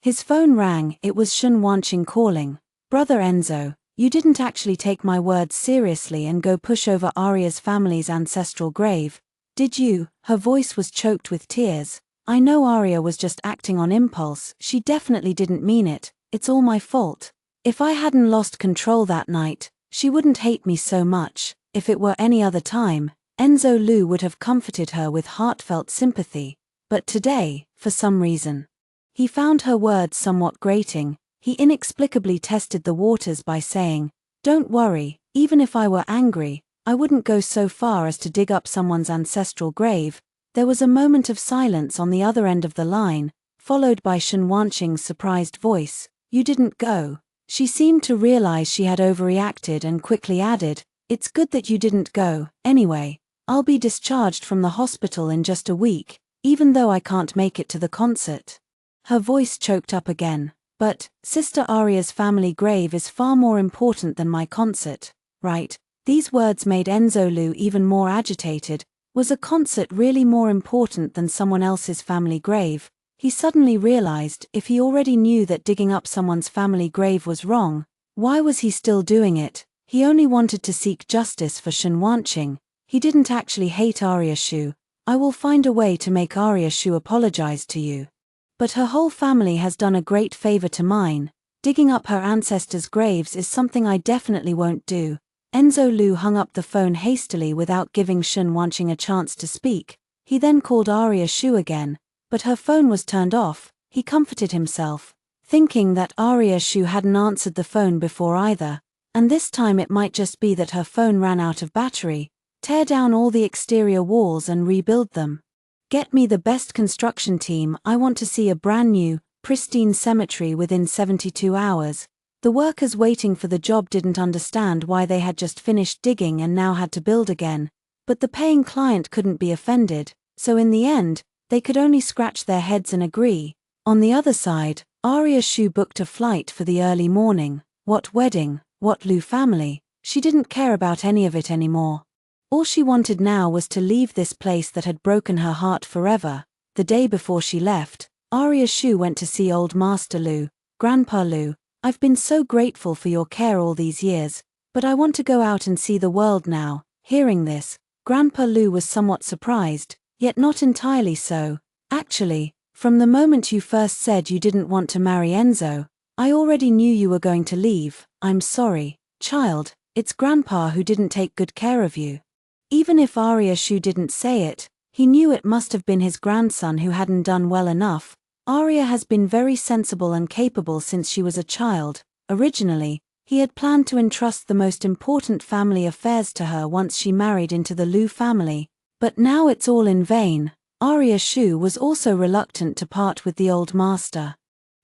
His phone rang. It was Shen Wanqing calling. "Brother Enzo, you didn't actually take my words seriously and go push over Arya's family's ancestral grave, did you?" Her voice was choked with tears. "I know Arya was just acting on impulse. She definitely didn't mean it. It's all my fault. If I hadn't lost control that night, she wouldn't hate me so much." If it were any other time, Enzo Lu would have comforted her with heartfelt sympathy. But today, for some reason, he found her words somewhat grating. He inexplicably tested the waters by saying, "Don't worry, even if I were angry, I wouldn't go so far as to dig up someone's ancestral grave." There was a moment of silence on the other end of the line, followed by Shen Wanqing's surprised voice. "You didn't go?" She seemed to realize she had overreacted and quickly added, "It's good that you didn't go. Anyway, I'll be discharged from the hospital in just a week, even though I can't make it to the concert." Her voice choked up again. "But, Sister Arya's family grave is far more important than my concert, right?" These words made Enzo Lu even more agitated. Was a concert really more important than someone else's family grave? He suddenly realized if he already knew that digging up someone's family grave was wrong, why was he still doing it? He only wanted to seek justice for Shen Wanqing. He didn't actually hate Arya Shu. "I will find a way to make Arya Shu apologize to you. But her whole family has done a great favor to mine. Digging up her ancestors' graves is something I definitely won't do." Enzo Lu hung up the phone hastily without giving Shen Wanqing a chance to speak. He then called Arya Shu again, but her phone was turned off. He comforted himself, thinking that Arya Shu hadn't answered the phone before either, and this time it might just be that her phone ran out of battery. Tear down all the exterior walls and rebuild them. Get me the best construction team. I want to see a brand new, pristine cemetery within 72 hours. The workers waiting for the job didn't understand why they had just finished digging and now had to build again, but the paying client couldn't be offended, so in the end, they could only scratch their heads and agree. On the other side, Arya Shu booked a flight for the early morning. What wedding? What Lu family? She didn't care about any of it anymore. All she wanted now was to leave this place that had broken her heart forever. The day before she left, Arya Shu went to see old Master Lu. "Grandpa Lu, I've been so grateful for your care all these years, but I want to go out and see the world now." Hearing this, Grandpa Lu was somewhat surprised, yet not entirely so. "Actually, from the moment you first said you didn't want to marry Enzo, I already knew you were going to leave. I'm sorry, child, it's Grandpa who didn't take good care of you." Even if Arya Shu didn't say it, he knew it must have been his grandson who hadn't done well enough. Arya has been very sensible and capable since she was a child. Originally, he had planned to entrust the most important family affairs to her once she married into the Lu family. But now it's all in vain. Arya Shu was also reluctant to part with the old master.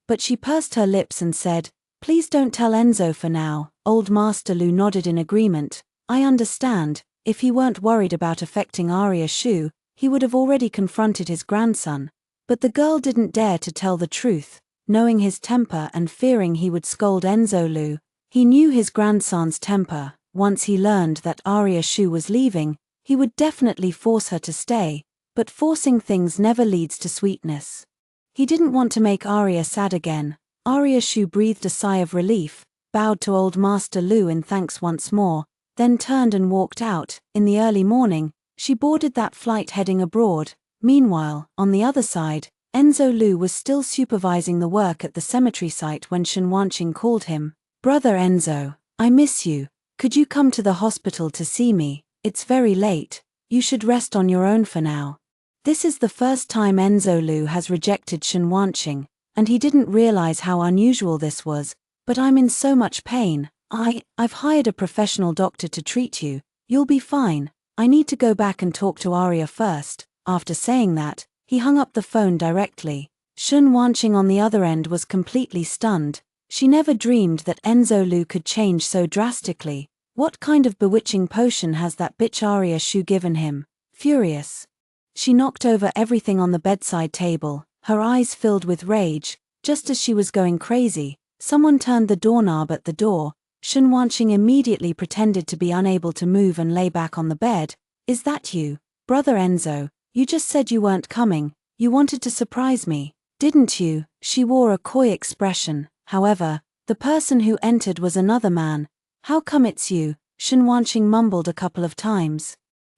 But she pursed her lips and said, "Please don't tell Enzo for now." Old Master Lu nodded in agreement. "I understand. If he weren't worried about affecting Arya Shu, he would have already confronted his grandson." But the girl didn't dare to tell the truth, knowing his temper and fearing he would scold Enzo Lu. He knew his grandson's temper. Once he learned that Arya Shu was leaving, he would definitely force her to stay, but forcing things never leads to sweetness. He didn't want to make Arya sad again. Arya Shu breathed a sigh of relief, bowed to old Master Lu in thanks once more, then turned and walked out. In the early morning, she boarded that flight heading abroad. Meanwhile, on the other side, Enzo Lu was still supervising the work at the cemetery site when Shen Wanqing called him. "Brother Enzo, I miss you. Could you come to the hospital to see me? It's very late. You should rest on your own for now." This is the first time Enzo Lu has rejected Shen Wanqing, and he didn't realize how unusual this was. "But I'm in so much pain. I've hired a professional doctor to treat you. You'll be fine. I need to go back and talk to Arya first." After saying that, he hung up the phone directly. Shun Wanqing on the other end was completely stunned. She never dreamed that Enzo Lu could change so drastically. What kind of bewitching potion has that bitch Arya Shu given him? Furious, she knocked over everything on the bedside table, her eyes filled with rage. Just as she was going crazy, someone turned the doorknob at the door. Shun Wanqing immediately pretended to be unable to move and lay back on the bed. "Is that you, brother Enzo? You just said you weren't coming. You wanted to surprise me, didn't you?" She wore a coy expression. However, the person who entered was another man. "How come it's you?" Shun Wanqing mumbled a couple of times.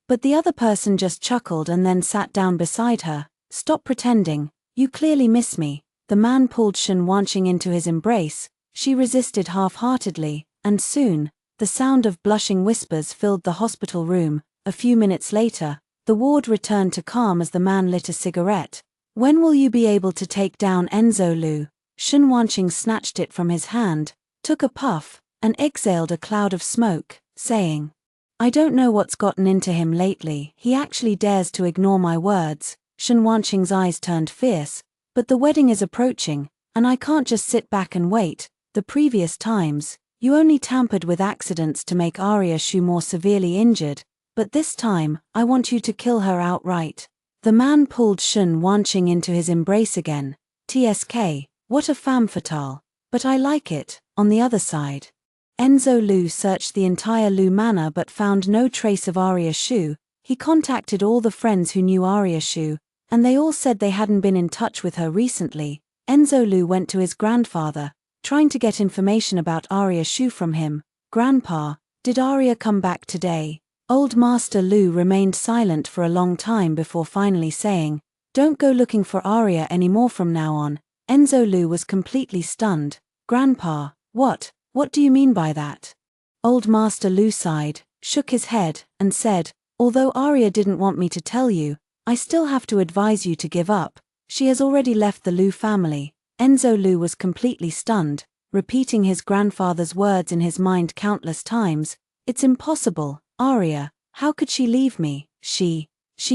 But the other person just chuckled and then sat down beside her. "Stop pretending. You clearly miss me." The man pulled Shun Wanqing into his embrace. She resisted half-heartedly, and soon, the sound of blushing whispers filled the hospital room. A few minutes later, the ward returned to calm as the man lit a cigarette. "When will you be able to take down Enzo Lu?" Shun Wanqing snatched it from his hand, took a puff, and exhaled a cloud of smoke, saying, "I don't know what's gotten into him lately. He actually dares to ignore my words." Shun Wanqing's eyes turned fierce. "But the wedding is approaching, and I can't just sit back and wait. The previous times, you only tampered with accidents to make Arya Shu more severely injured, but this time, I want you to kill her outright." The man pulled Shun Wanqing into his embrace again. "TSK, what a femme fatale. But I like it." On the other side, Enzo Lu searched the entire Lu manor but found no trace of Arya Shu. He contacted all the friends who knew Arya Shu, and they all said they hadn't been in touch with her recently. Enzo Lu went to his grandfather, trying to get information about Arya Shu from him. "Grandpa, did Arya come back today?" Old Master Lu remained silent for a long time before finally saying, "Don't go looking for Arya anymore from now on." Enzo Lu was completely stunned. "Grandpa, what do you mean by that?" Old Master Lu sighed, shook his head, and said, "Although Arya didn't want me to tell you, I still have to advise you to give up. She has already left the Lu family." Enzo Lu was completely stunned, repeating his grandfather's words in his mind countless times. "It's impossible. Arya, how could she leave me? She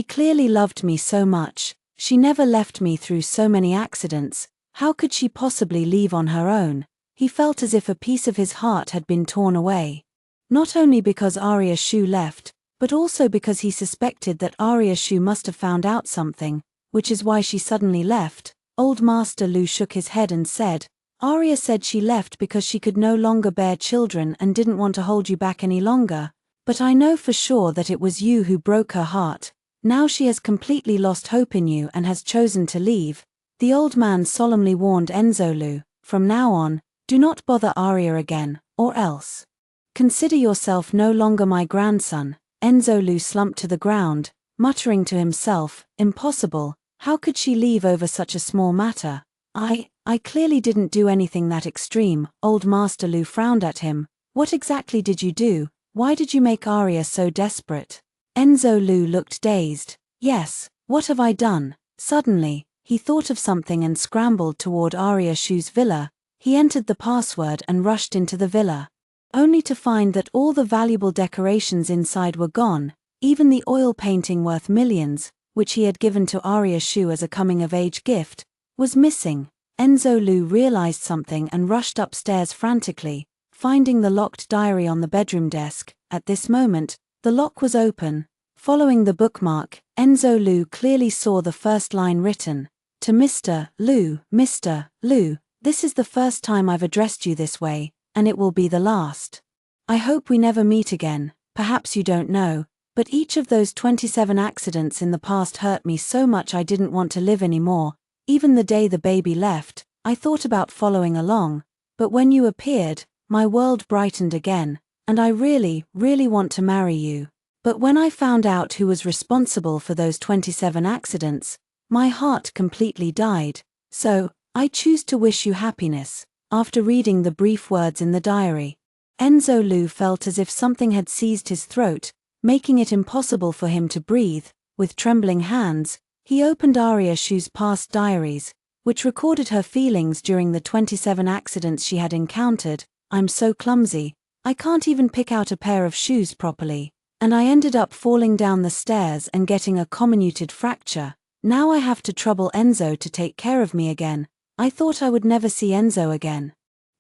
clearly loved me so much. She never left me through so many accidents. How could she possibly leave on her own?" He felt as if a piece of his heart had been torn away. Not only because Arya Shu left, but also because he suspected that Arya Shu must have found out something, which is why she suddenly left. Old Master Lu shook his head and said, "Arya said she left because she could no longer bear children and didn't want to hold you back any longer. But I know for sure that it was you who broke her heart. Now she has completely lost hope in you and has chosen to leave." The old man solemnly warned Enzo Lu, "From now on, do not bother Arya again, or else. Consider yourself no longer my grandson." Enzo Lu slumped to the ground, muttering to himself, "Impossible. How could she leave over such a small matter? I clearly didn't do anything that extreme." Old Master Lu frowned at him. "What exactly did you do? Why did you make Arya so desperate?" Enzo Lu looked dazed. "Yes, what have I done?" Suddenly, he thought of something and scrambled toward Arya Shu's villa. He entered the password and rushed into the villa, only to find that all the valuable decorations inside were gone. Even the oil painting worth millions, which he had given to Arya Shu as a coming-of-age gift, was missing. Enzo Lu realized something and rushed upstairs frantically, finding the locked diary on the bedroom desk. At this moment, the lock was open. Following the bookmark, Enzo Lu clearly saw the first line written, "To Mr. Lu, Mr. Lu, this is the first time I've addressed you this way, and it will be the last. I hope we never meet again. Perhaps you don't know, but each of those 27 accidents in the past hurt me so much I didn't want to live anymore. Even the day the baby left, I thought about following along, but when you appeared, my world brightened again, and I really, really want to marry you. But when I found out who was responsible for those 27 accidents, my heart completely died. So, I choose to wish you happiness." After reading the brief words in the diary, Enzo Lu felt as if something had seized his throat, making it impossible for him to breathe. With trembling hands, he opened Arya Shu's past diaries, which recorded her feelings during the 27 accidents she had encountered. "I'm so clumsy. I can't even pick out a pair of shoes properly. And I ended up falling down the stairs and getting a comminuted fracture. Now I have to trouble Enzo to take care of me again. I thought I would never see Enzo again.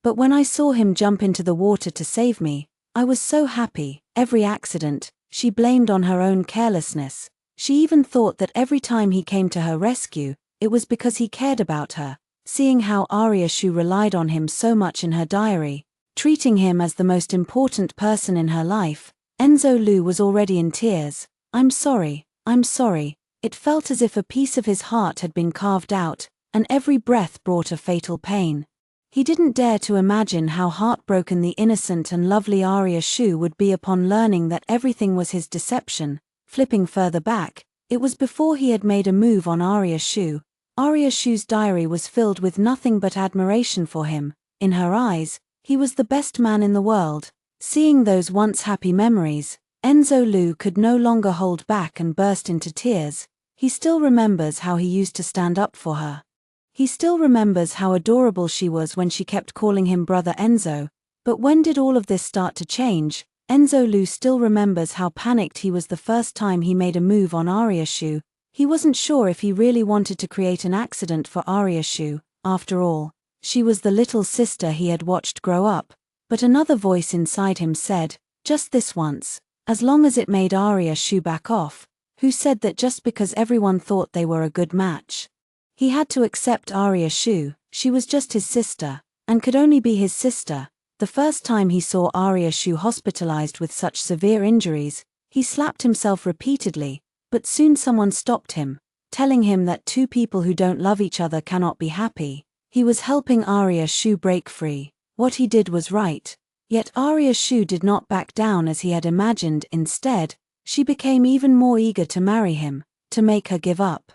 But when I saw him jump into the water to save me, I was so happy. Every accident, she blamed on her own carelessness. She even thought that every time he came to her rescue, it was because he cared about her. Seeing how Arya Shu relied on him so much in her diary, treating him as the most important person in her life, Enzo Lu was already in tears. I'm sorry. It felt as if a piece of his heart had been carved out, and every breath brought a fatal pain. He didn't dare to imagine how heartbroken the innocent and lovely Arya Shu would be upon learning that everything was his deception. Flipping further back, it was before he had made a move on Arya Shu. Arya Shu's diary was filled with nothing but admiration for him. In her eyes, he was the best man in the world. Seeing those once happy memories, Enzo Lu could no longer hold back and burst into tears. He still remembers how he used to stand up for her. He still remembers how adorable she was when she kept calling him Brother Enzo. But when did all of this start to change? Enzo Lu still remembers how panicked he was the first time he made a move on Arya Shu. He wasn't sure if he really wanted to create an accident for Arya Shu. After all, she was the little sister he had watched grow up. But another voice inside him said, just this once, as long as it made Arya Shu back off. Who said that just because everyone thought they were a good match? He had to accept Arya Shu. She was just his sister, and could only be his sister. The first time he saw Arya Shu hospitalized with such severe injuries, he slapped himself repeatedly, but soon someone stopped him, telling him that two people who don't love each other cannot be happy. He was helping Arya Shu break free. What he did was right. Yet Arya Shu did not back down as he had imagined. Instead, she became even more eager to marry him, to make her give up.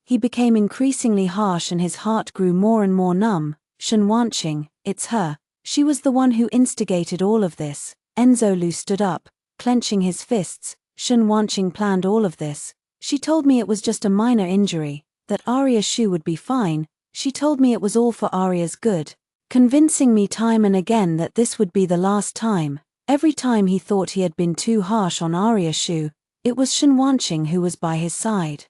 He became increasingly harsh and his heart grew more and more numb. Shen Wanqing, it's her. She was the one who instigated all of this. Enzo Lu stood up, clenching his fists. Shen Wanqing planned all of this. She told me it was just a minor injury, that Arya Shu would be fine. She told me it was all for Arya's good, convincing me time and again that this would be the last time. Every time he thought he had been too harsh on Arya Shu, it was Shen Wanqing who was by his side,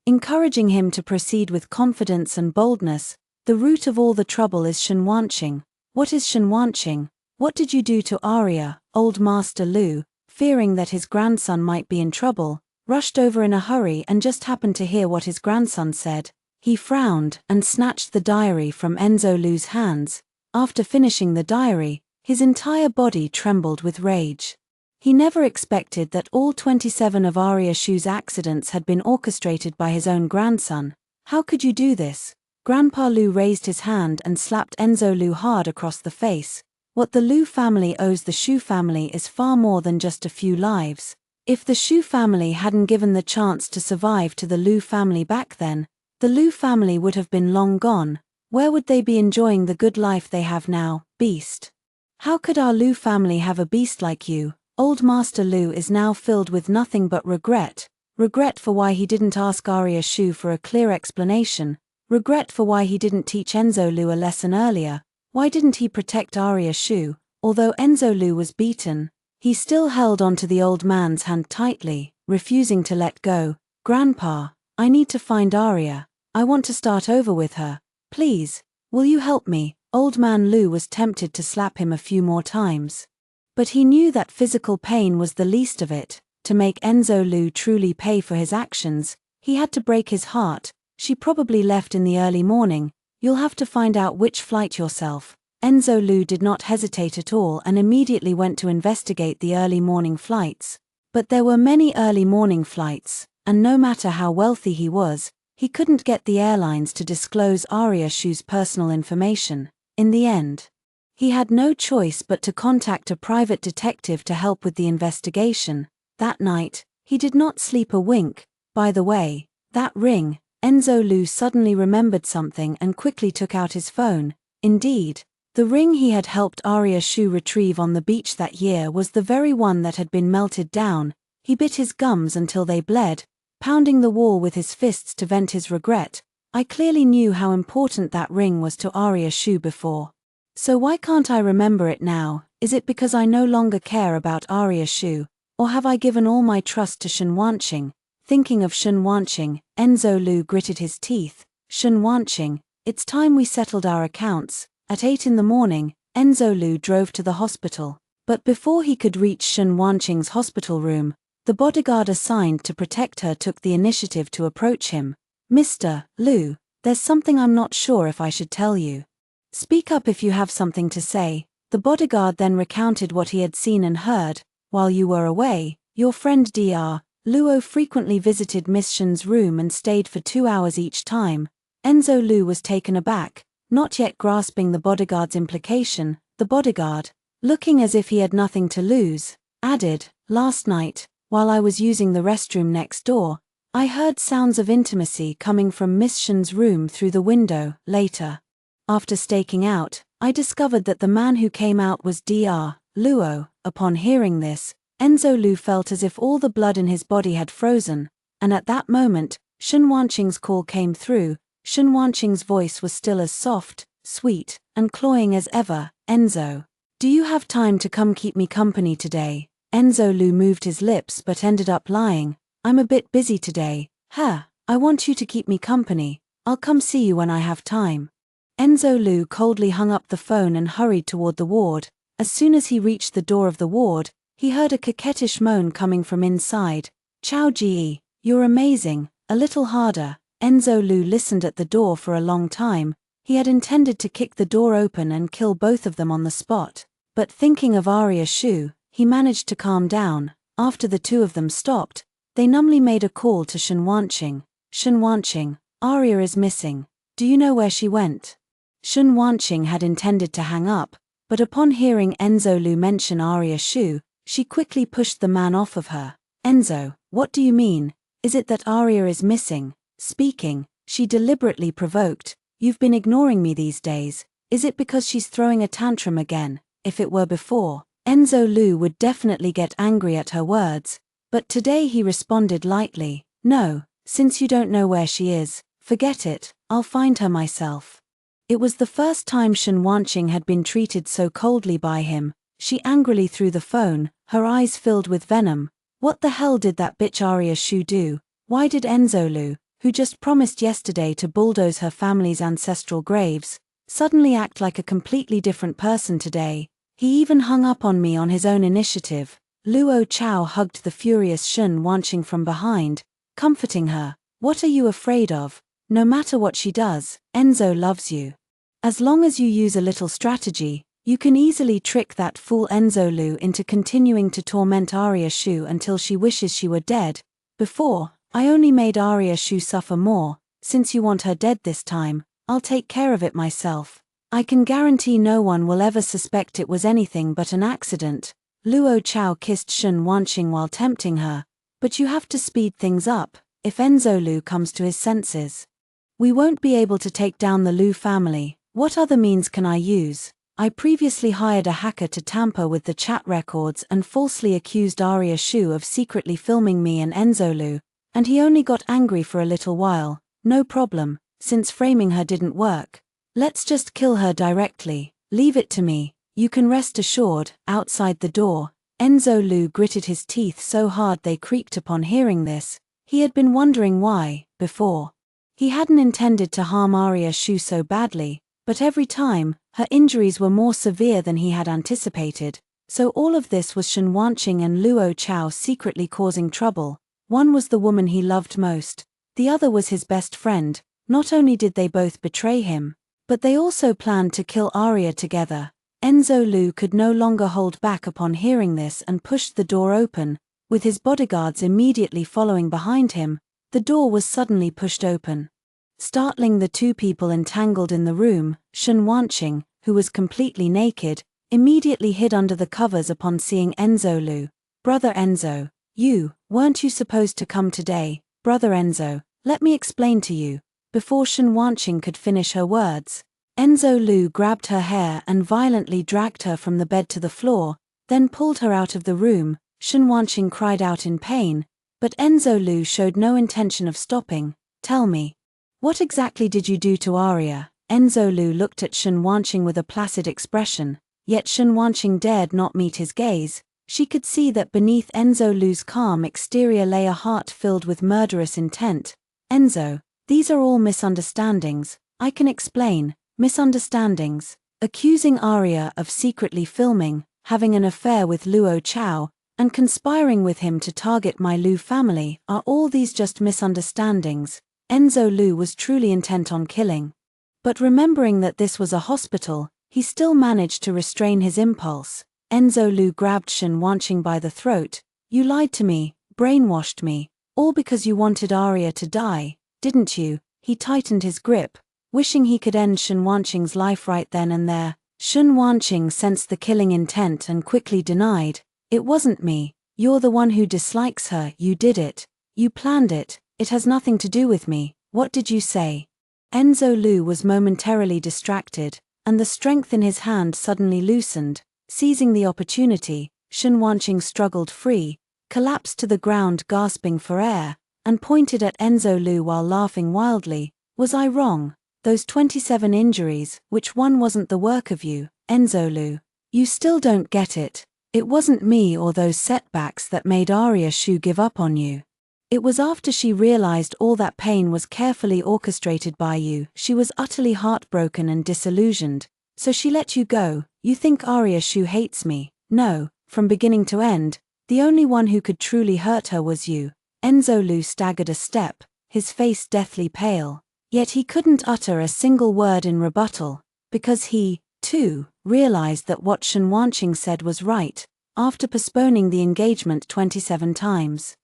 encouraging him to proceed with confidence and boldness. The root of all the trouble is Shen Wanqing. What is Shen Wanqing? What did you do to Arya? Old Master Lu, fearing that his grandson might be in trouble, rushed over in a hurry and just happened to hear what his grandson said. He frowned and snatched the diary from Enzo Lu's hands. After finishing the diary, his entire body trembled with rage. He never expected that all 27 of Arya Shu's accidents had been orchestrated by his own grandson. How could you do this? Grandpa Lu raised his hand and slapped Enzo Lu hard across the face. What the Lu family owes the Shu family is far more than just a few lives. If the Shu family hadn't given the chance to survive to the Lu family back then, the Lu family would have been long gone. Where would they be enjoying the good life they have now? Beast. How could our Lu family have a beast like you? Old Master Lu is now filled with nothing but regret. Regret for why he didn't ask Arya Shu for a clear explanation. Regret for why he didn't teach Enzo Lu a lesson earlier. Why didn't he protect Arya Shu? Although Enzo Lu was beaten, he still held onto the old man's hand tightly, refusing to let go. Grandpa, I need to find Arya. I want to start over with her. Please, will you help me? Old man Lu was tempted to slap him a few more times. But he knew that physical pain was the least of it. To make Enzo Lu truly pay for his actions, he had to break his heart. She probably left in the early morning. You'll have to find out which flight yourself. Enzo Lu did not hesitate at all and immediately went to investigate the early morning flights. But there were many early morning flights, and no matter how wealthy he was, he couldn't get the airlines to disclose Arya Shu's personal information. In the end, he had no choice but to contact a private detective to help with the investigation. That night, he did not sleep a wink. By the way, that ring. Enzo Lu suddenly remembered something and quickly took out his phone. Indeed, the ring he had helped Arya Shu retrieve on the beach that year was the very one that had been melted down. He bit his gums until they bled, pounding the wall with his fists to vent his regret. I clearly knew how important that ring was to Arya Shu before. So why can't I remember it now? Is it because I no longer care about Arya Shu? Or have I given all my trust to Shen Wanqing? Thinking of Shen Wanqing, Enzo Lu gritted his teeth. Shen Wanqing, it's time we settled our accounts. At 8 in the morning, Enzo Lu drove to the hospital. But before he could reach Shen Wanqing's hospital room, the bodyguard assigned to protect her took the initiative to approach him. Mr. Lu, there's something I'm not sure if I should tell you. Speak up if you have something to say. The bodyguard then recounted what he had seen and heard. While you were away, your friend Dr. Luo frequently visited Miss Shen's room and stayed for 2 hours each time. Enzo Lu was taken aback, not yet grasping the bodyguard's implication. The bodyguard, looking as if he had nothing to lose, added, last night, while I was using the restroom next door, I heard sounds of intimacy coming from Miss Shen's room through the window. Later, after staking out, I discovered that the man who came out was Dr. Luo. Upon hearing this, Enzo Lu felt as if all the blood in his body had frozen, and at that moment, Shen Wanqing's call came through. Shen Wanqing's voice was still as soft, sweet, and cloying as ever. Enzo, do you have time to come keep me company today? Enzo Lu moved his lips but ended up lying. I'm a bit busy today. I want you to keep me company. I'll come see you when I have time. Enzo Lu coldly hung up the phone and hurried toward the ward. As soon as he reached the door of the ward, he heard a coquettish moan coming from inside. Chao Ji, you're amazing, a little harder. Enzo Lu listened at the door for a long time. He had intended to kick the door open and kill both of them on the spot. But thinking of Arya Shu, he managed to calm down. After the two of them stopped, they numbly made a call to Shen Wanqing. Shen Wanqing, Arya is missing. Do you know where she went? Shen Wanqing had intended to hang up, but upon hearing Enzo Lu mention Arya Shu, she quickly pushed the man off of her. Enzo, what do you mean? Is it that Arya is missing? Speaking, she deliberately provoked. You've been ignoring me these days. Is it because she's throwing a tantrum again? If it were before, Enzo Lu would definitely get angry at her words. But today he responded lightly. No, since you don't know where she is, forget it, I'll find her myself. It was the first time Shen Wanqing had been treated so coldly by him. She angrily threw the phone, her eyes filled with venom. What the hell did that bitch Arya Shu do? Why did Enzo Lu, who just promised yesterday to bulldoze her family's ancestral graves, suddenly act like a completely different person today? He even hung up on me on his own initiative. Luo Chao hugged the furious Shen Wanqing from behind, comforting her. What are you afraid of? No matter what she does, Enzo loves you. As long as you use a little strategy, you can easily trick that fool Enzo Lu into continuing to torment Arya Shu until she wishes she were dead. Before, I only made Arya Shu suffer more. Since you want her dead this time, I'll take care of it myself. I can guarantee no one will ever suspect it was anything but an accident. Luo Chao kissed Shen Wanqing while tempting her. But you have to speed things up, if Enzo Lu comes to his senses. We won't be able to take down the Lu family. What other means can I use? I previously hired a hacker to tamper with the chat records and falsely accused Arya Shu of secretly filming me and Enzo Lu, and he only got angry for a little while. No problem, since framing her didn't work. Let's just kill her directly. Leave it to me. You can rest assured. Outside the door, Enzo Lu gritted his teeth so hard they creaked upon hearing this. He had been wondering why, before. He hadn't intended to harm Arya Shu so badly, but every time, her injuries were more severe than he had anticipated. So all of this was Shen Wanqing and Luo Chao secretly causing trouble. One was the woman he loved most. The other was his best friend. Not only did they both betray him, but they also planned to kill Arya together. Enzo Lu could no longer hold back upon hearing this and pushed the door open. With his bodyguards immediately following behind him, the door was suddenly pushed open. Startling the two people entangled in the room, Shen Wanqing, who was completely naked, immediately hid under the covers upon seeing Enzo Lu. Brother Enzo, weren't you supposed to come today? Brother Enzo, let me explain to you. Before Shen Wanqing could finish her words, Enzo Lu grabbed her hair and violently dragged her from the bed to the floor, then pulled her out of the room. Shen Wanqing cried out in pain, but Enzo Lu showed no intention of stopping. Tell me, what exactly did you do to Arya? Enzo Lu looked at Shen Wanqing with a placid expression, yet Shen Wanqing dared not meet his gaze. She could see that beneath Enzo Lu's calm exterior lay a heart filled with murderous intent. Enzo, these are all misunderstandings. I can explain. Misunderstandings. Accusing Arya of secretly filming, having an affair with Luo Chao, and conspiring with him to target my Lu family. Are all these just misunderstandings? Enzo Lu was truly intent on killing. But remembering that this was a hospital, he still managed to restrain his impulse. Enzo Lu grabbed Shen Wanqing by the throat. You lied to me, brainwashed me, all because you wanted Arya to die, didn't you? He tightened his grip, wishing he could end Shen Wanqing's life right then and there. Shen Wanqing sensed the killing intent and quickly denied. It wasn't me. You're the one who dislikes her. You did it. You planned it. It has nothing to do with me. What did you say? Enzo Lu was momentarily distracted, and the strength in his hand suddenly loosened. Seizing the opportunity, Shen Wanqing struggled free, collapsed to the ground gasping for air, and pointed at Enzo Lu while laughing wildly. Was I wrong? Those 27 injuries, which one wasn't the work of you, Enzo Lu? You still don't get it. It wasn't me or those setbacks that made Arya Shu give up on you. It was after she realized all that pain was carefully orchestrated by you. She was utterly heartbroken and disillusioned, so she let you go. You think Arya Shu hates me? No, from beginning to end, the only one who could truly hurt her was you. Enzo Lu staggered a step, his face deathly pale. Yet he couldn't utter a single word in rebuttal, because he, too, realized that what Shen Wanqing said was right. After postponing the engagement 27 times,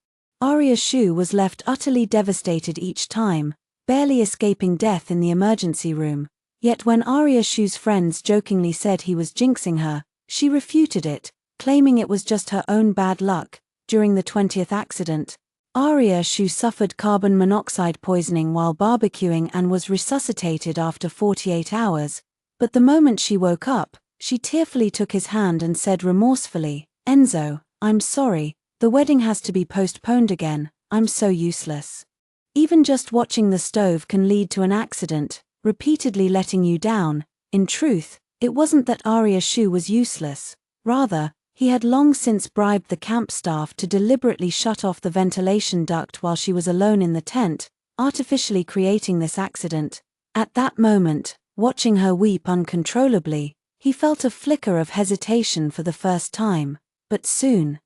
Arya Shu was left utterly devastated each time, barely escaping death in the emergency room. Yet when Arya Shu's friends jokingly said he was jinxing her, she refuted it, claiming it was just her own bad luck. During the 20th accident, Arya Shu suffered carbon monoxide poisoning while barbecuing and was resuscitated after 48 hours. But the moment she woke up, she tearfully took his hand and said remorsefully, Enzo, I'm sorry, the wedding has to be postponed again. I'm so useless. Even just watching the stove can lead to an accident, repeatedly letting you down. In truth, it wasn't that Arya Shu was useless. Rather, he had long since bribed the camp staff to deliberately shut off the ventilation duct while she was alone in the tent, artificially creating this accident. At that moment, watching her weep uncontrollably, he felt a flicker of hesitation for the first time. But soon,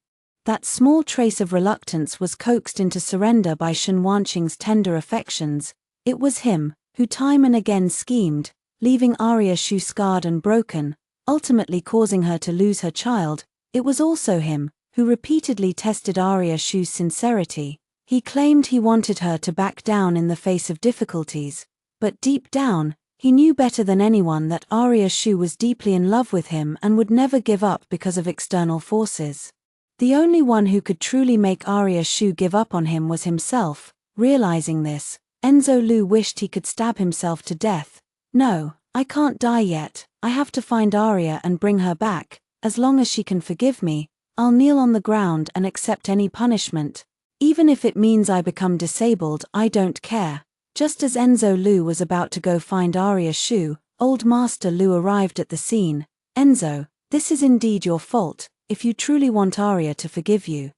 that small trace of reluctance was coaxed into surrender by Shen Wanqing's tender affections. It was him who time and again schemed, leaving Arya Shu scarred and broken, ultimately causing her to lose her child. It was also him who repeatedly tested Arya Shu's sincerity. He claimed he wanted her to back down in the face of difficulties, but deep down, he knew better than anyone that Arya Shu was deeply in love with him and would never give up because of external forces. The only one who could truly make Arya Shu give up on him was himself. Realizing this, Enzo Lu wished he could stab himself to death. No, I can't die yet. I have to find Arya and bring her back. As long as she can forgive me, I'll kneel on the ground and accept any punishment. Even if it means I become disabled, I don't care. Just as Enzo Lu was about to go find Arya Shu, Old Master Lu arrived at the scene. Enzo, this is indeed your fault. If you truly want Arya to forgive you,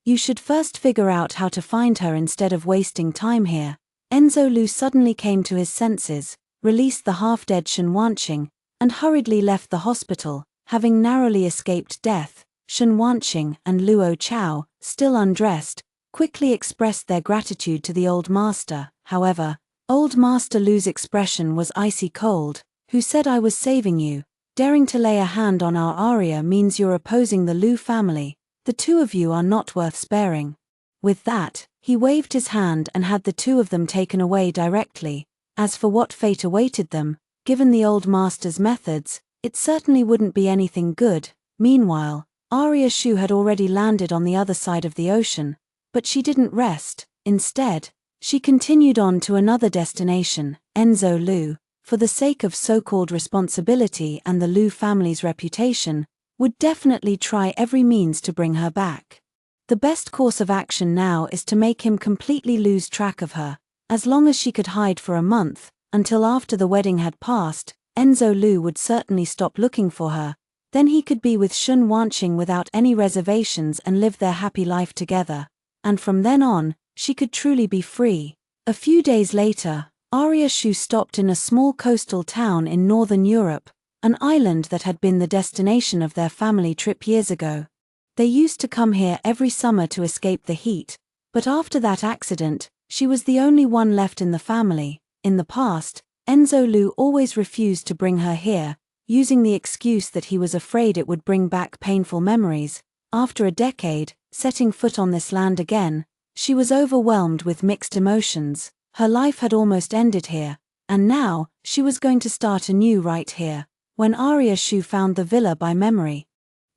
you should first figure out how to find her instead of wasting time here. Enzo Lu suddenly came to his senses, released the half-dead Shen Wanqing, and hurriedly left the hospital, having narrowly escaped death. Shen Wanqing and Luo Chao, still undressed, quickly expressed their gratitude to the Old Master. However, Old Master Lu's expression was icy cold. Who said I was saving you? Daring to lay a hand on our Arya means you're opposing the Lu family. The two of you are not worth sparing. With that, he waved his hand and had the two of them taken away directly. As for what fate awaited them, given the Old Master's methods, it certainly wouldn't be anything good. Meanwhile, Arya Shu had already landed on the other side of the ocean, but she didn't rest. Instead, she continued on to another destination, Enzo Lu, for the sake of so-called responsibility and the Lu family's reputation, would definitely try every means to bring her back. The best course of action now is to make him completely lose track of her. As long as she could hide for a month, until after the wedding had passed, Enzo Lu would certainly stop looking for her. Then he could be with Shun Wanqing without any reservations and live their happy life together. And from then on, she could truly be free. A few days later, Arya Shu stopped in a small coastal town in northern Europe, an island that had been the destination of their family trip years ago. They used to come here every summer to escape the heat, but after that accident, she was the only one left in the family. In the past, Enzo Lu always refused to bring her here, using the excuse that he was afraid it would bring back painful memories. After a decade, setting foot on this land again, she was overwhelmed with mixed emotions. Her life had almost ended here, and now, she was going to start anew right here. When Arya Shu found the villa by memory,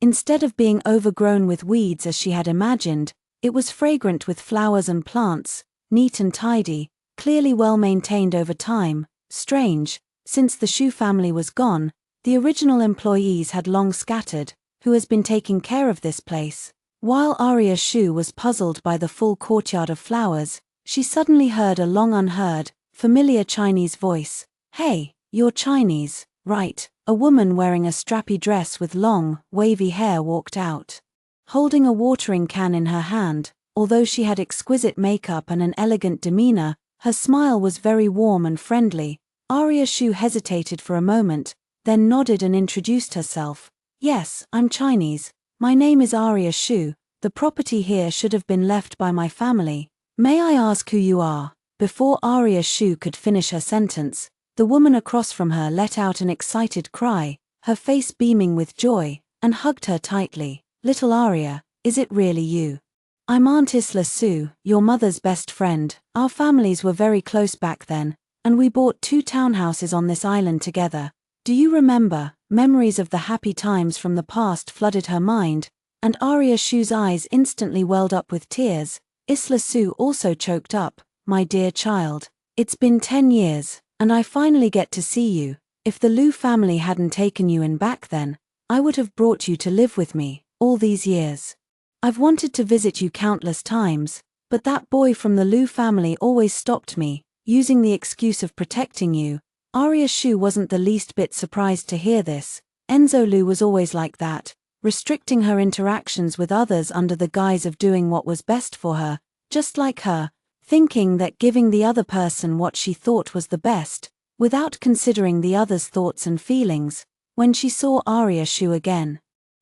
instead of being overgrown with weeds as she had imagined, it was fragrant with flowers and plants, neat and tidy, clearly well maintained over time. Strange, since the Shu family was gone, the original employees had long scattered. Who has been taking care of this place? While Arya Shu was puzzled by the full courtyard of flowers, she suddenly heard a long unheard, familiar Chinese voice. "Hey, you're Chinese, right?" A woman wearing a strappy dress with long, wavy hair walked out. Holding a watering can in her hand, although she had exquisite makeup and an elegant demeanor, her smile was very warm and friendly. Arya Shu hesitated for a moment, then nodded and introduced herself. "Yes, I'm Chinese. My name is Arya Shu. The property here should have been left by my family. May I ask who you are?" Before Arya Shu could finish her sentence, the woman across from her let out an excited cry, her face beaming with joy, and hugged her tightly. "Little Arya, is it really you? I'm Aunt Isla Su, your mother's best friend. Our families were very close back then, and we bought 2 townhouses on this island together. Do you remember?" Memories of the happy times from the past flooded her mind, and Arya Shu's eyes instantly welled up with tears. Isla Su also choked up. "My dear child, it's been 10 years, and I finally get to see you. If the Lu family hadn't taken you in back then, I would have brought you to live with me, all these years. I've wanted to visit you countless times, but that boy from the Lu family always stopped me, using the excuse of protecting you." Arya Shu wasn't the least bit surprised to hear this. Enzo Lu was always like that, restricting her interactions with others under the guise of doing what was best for her, just like her, thinking that giving the other person what she thought was the best, without considering the other's thoughts and feelings. When she saw Arya Shu again,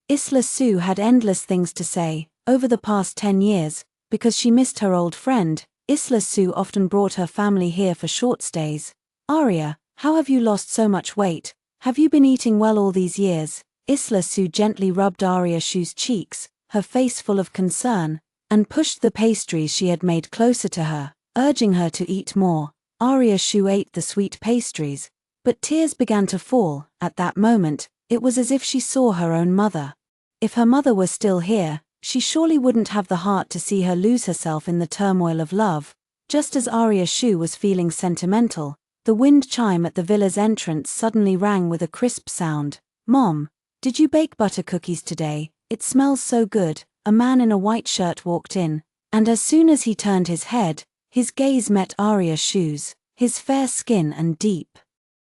Isla Su had endless things to say. Over the past 10 years, because she missed her old friend, Isla Su often brought her family here for short stays. "Arya, how have you lost so much weight? Have you been eating well all these years?" Isla Su gently rubbed Arya Shu's cheeks, her face full of concern, and pushed the pastries she had made closer to her, urging her to eat more. Arya Shu ate the sweet pastries, but tears began to fall. At that moment, it was as if she saw her own mother. If her mother were still here, she surely wouldn't have the heart to see her lose herself in the turmoil of love. Just as Arya Shu was feeling sentimental, the wind chime at the villa's entrance suddenly rang with a crisp sound. "Mom, did you bake butter cookies today? It smells so good." A man in a white shirt walked in, and as soon as he turned his head, his gaze met Arya Shu's. His fair skin and deep,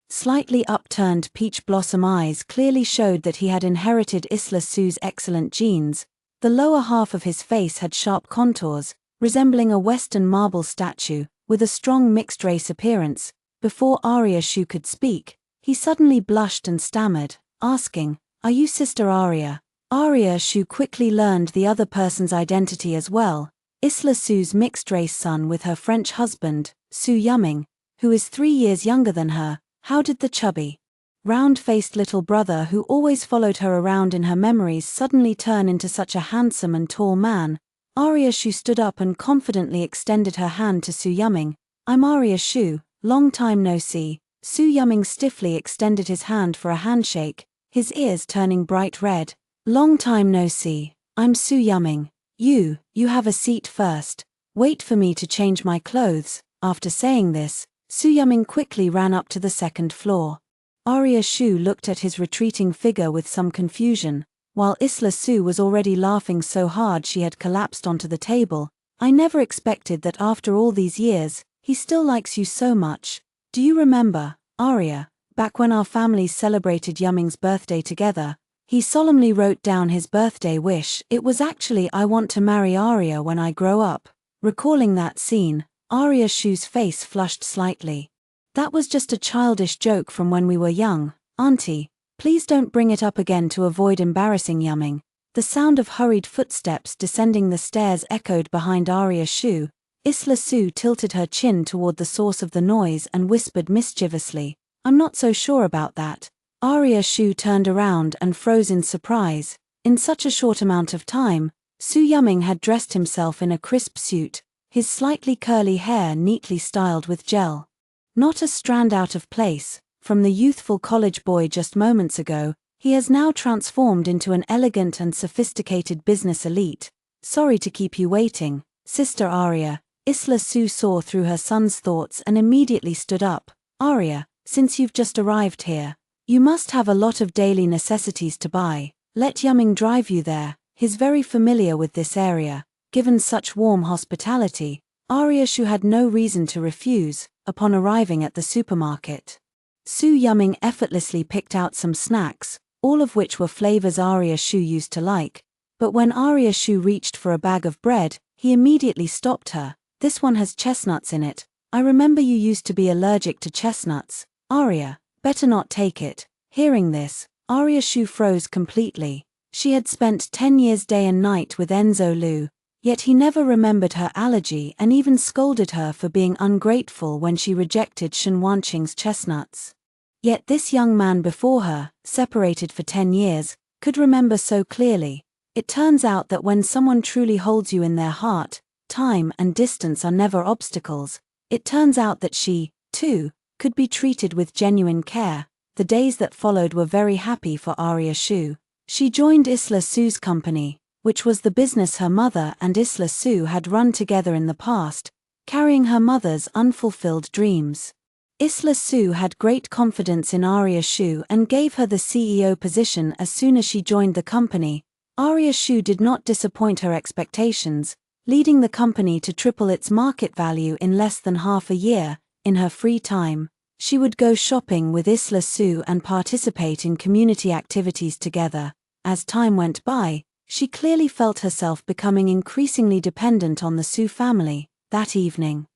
slightly upturned peach blossom eyes clearly showed that he had inherited Isla Su's excellent genes. The lower half of his face had sharp contours, resembling a Western marble statue, with a strong mixed-race appearance. Before Arya Shu could speak, he suddenly blushed and stammered, asking, "Are you Sister Arya?" Arya Shu quickly learned the other person's identity as well. Isla Su's mixed-race son with her French husband, Su Yuming, who is 3 years younger than her. How did the chubby, round-faced little brother who always followed her around in her memories suddenly turn into such a handsome and tall man? Arya Shu stood up and confidently extended her hand to Su Yuming. "I'm Arya Shu, long time no see." Su Yuming stiffly extended his hand for a handshake, his ears turning bright red. "Long time no see, I'm Su Yuming. You have a seat first. Wait for me to change my clothes." After saying this, Su Yuming quickly ran up to the second floor. Arya Shu looked at his retreating figure with some confusion, while Isla Su was already laughing so hard she had collapsed onto the table. "I never expected that after all these years, he still likes you so much. Do you remember, Arya, back when our families celebrated Yuming's birthday together? He solemnly wrote down his birthday wish. It was actually, "I want to marry Arya when I grow up." Recalling that scene, Arya Shu's face flushed slightly. "That was just a childish joke from when we were young, Auntie. Please don't bring it up again." To avoid embarrassing Yumming, the sound of hurried footsteps descending the stairs echoed behind Arya Shu. Isla Su tilted her chin toward the source of the noise and whispered mischievously, "I'm not so sure about that." Arya Shu turned around and froze in surprise. In such a short amount of time, Su Yumming had dressed himself in a crisp suit, his slightly curly hair neatly styled with gel. Not a strand out of place, from the youthful college boy just moments ago, he has now transformed into an elegant and sophisticated business elite. "Sorry to keep you waiting, Sister Arya." Isla Su saw through her son's thoughts and immediately stood up. "Arya, since you've just arrived here, you must have a lot of daily necessities to buy. Let Yumming drive you there. He's very familiar with this area." Given such warm hospitality, Arya Shu had no reason to refuse. Upon arriving at the supermarket, Su Yumming effortlessly picked out some snacks, all of which were flavors Arya Shu used to like. But when Arya Shu reached for a bag of bread, he immediately stopped her. "This one has chestnuts in it. I remember you used to be allergic to chestnuts. Arya, better not take it." Hearing this, Arya Shu froze completely. She had spent 10 years day and night with Enzo Lu, yet he never remembered her allergy and even scolded her for being ungrateful when she rejected Shen Wanqing's chestnuts. Yet this young man before her, separated for 10 years, could remember so clearly. It turns out that when someone truly holds you in their heart, time and distance are never obstacles. It turns out that she, too, could be treated with genuine care. The days that followed were very happy for Arya Shu. She joined Isla Su's company, which was the business her mother and Isla Su had run together in the past, carrying her mother's unfulfilled dreams. Isla Su had great confidence in Arya Shu and gave her the CEO position as soon as she joined the company. Arya Shu did not disappoint her expectations, leading the company to triple its market value in less than half a year. In her free time, she would go shopping with Isla Su and participate in community activities together. As time went by, she clearly felt herself becoming increasingly dependent on the Su family. That evening,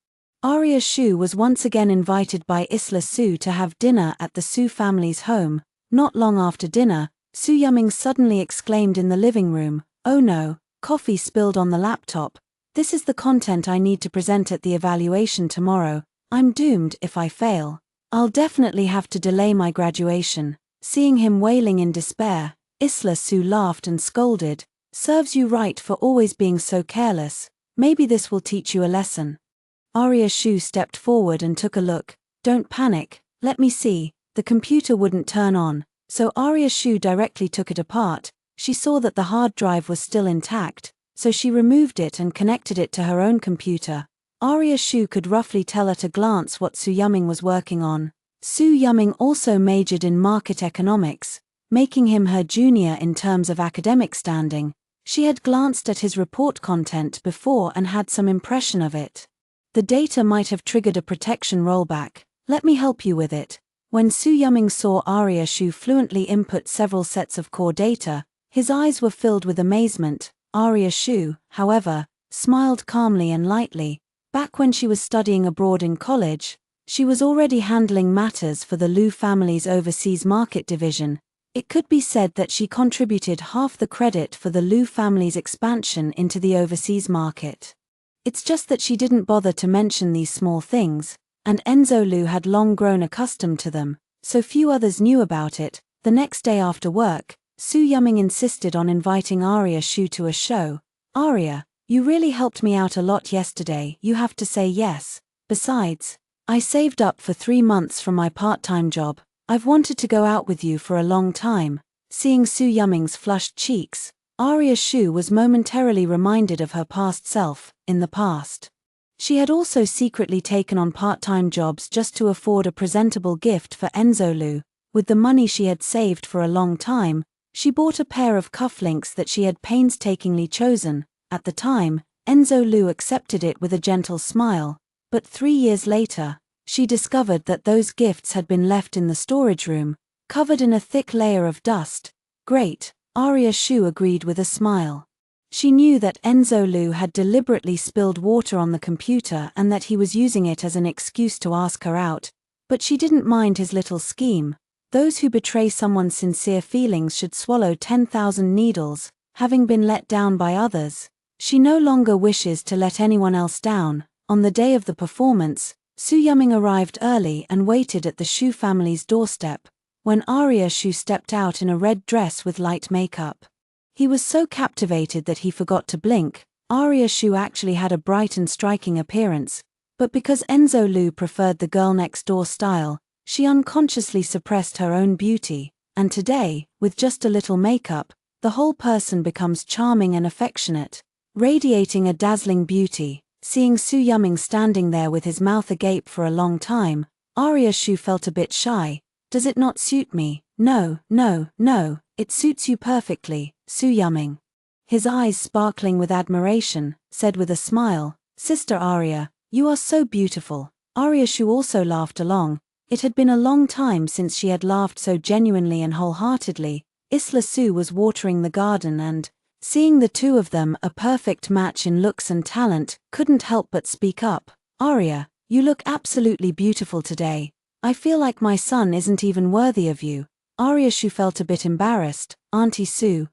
Arya Shu was once again invited by Isla Su to have dinner at the Su family's home. Not long after dinner, Su Yumming suddenly exclaimed in the living room, "Oh no, coffee spilled on the laptop. This is the content I need to present at the evaluation tomorrow. I'm doomed if I fail. I'll definitely have to delay my graduation." Seeing him wailing in despair, Isla Su laughed and scolded, "Serves you right for always being so careless. Maybe this will teach you a lesson." Arya Shu stepped forward and took a look. "Don't panic, let me see." The computer wouldn't turn on, so Arya Shu directly took it apart. She saw that the hard drive was still intact, so she removed it and connected it to her own computer. Arya Shu could roughly tell at a glance what Su Yumming was working on. Su Yumming also majored in market economics, making him her junior in terms of academic standing. She had glanced at his report content before and had some impression of it. The data might have triggered a protection rollback. "Let me help you with it." When Su Yumming saw Arya Shu fluently input several sets of core data, his eyes were filled with amazement. Arya Shu, however, smiled calmly and lightly. Back when she was studying abroad in college, she was already handling matters for the Lu family's overseas market division. It could be said that she contributed half the credit for the Lu family's expansion into the overseas market. It's just that she didn't bother to mention these small things, and Enzo Lu had long grown accustomed to them, so few others knew about it. The next day after work, Su Yumming insisted on inviting Arya Shu to a show. "Arya, you really helped me out a lot yesterday. You have to say yes. Besides, I saved up for 3 months from my part-time job. I've wanted to go out with you for a long time." Seeing Su Yumming's flushed cheeks, Arya Shu was momentarily reminded of her past self. In the past, she had also secretly taken on part-time jobs just to afford a presentable gift for Enzo Lu. With the money she had saved for a long time, she bought a pair of cufflinks that she had painstakingly chosen. At the time, Enzo Lu accepted it with a gentle smile, but 3 years later, she discovered that those gifts had been left in the storage room, covered in a thick layer of dust. Great, Arya Shu agreed with a smile. She knew that Enzo Lu had deliberately spilled water on the computer and that he was using it as an excuse to ask her out, but she didn't mind his little scheme. Those who betray someone's sincere feelings should swallow 10,000 needles, having been let down by others. She no longer wishes to let anyone else down. On the day of the performance, Su Yuming arrived early and waited at the Shu family's doorstep. When Arya Shu stepped out in a red dress with light makeup, he was so captivated that he forgot to blink. Arya Shu actually had a bright and striking appearance, but because Enzo Lu preferred the girl next door style, she unconsciously suppressed her own beauty, and today, with just a little makeup, the whole person becomes charming and affectionate, radiating a dazzling beauty. Seeing Su Yuming standing there with his mouth agape for a long time, Arya Shu felt a bit shy. Does it not suit me? No, no, no, it suits you perfectly, Su Yuming. His eyes sparkling with admiration, said with a smile, Sister Arya, you are so beautiful. Arya Shu also laughed along. It had been a long time since she had laughed so genuinely and wholeheartedly. Isla Su was watering the garden and, seeing the two of them a perfect match in looks and talent, couldn't help but speak up. Arya, you look absolutely beautiful today. I feel like my son isn't even worthy of you. Arya Shu felt a bit embarrassed. Auntie Su,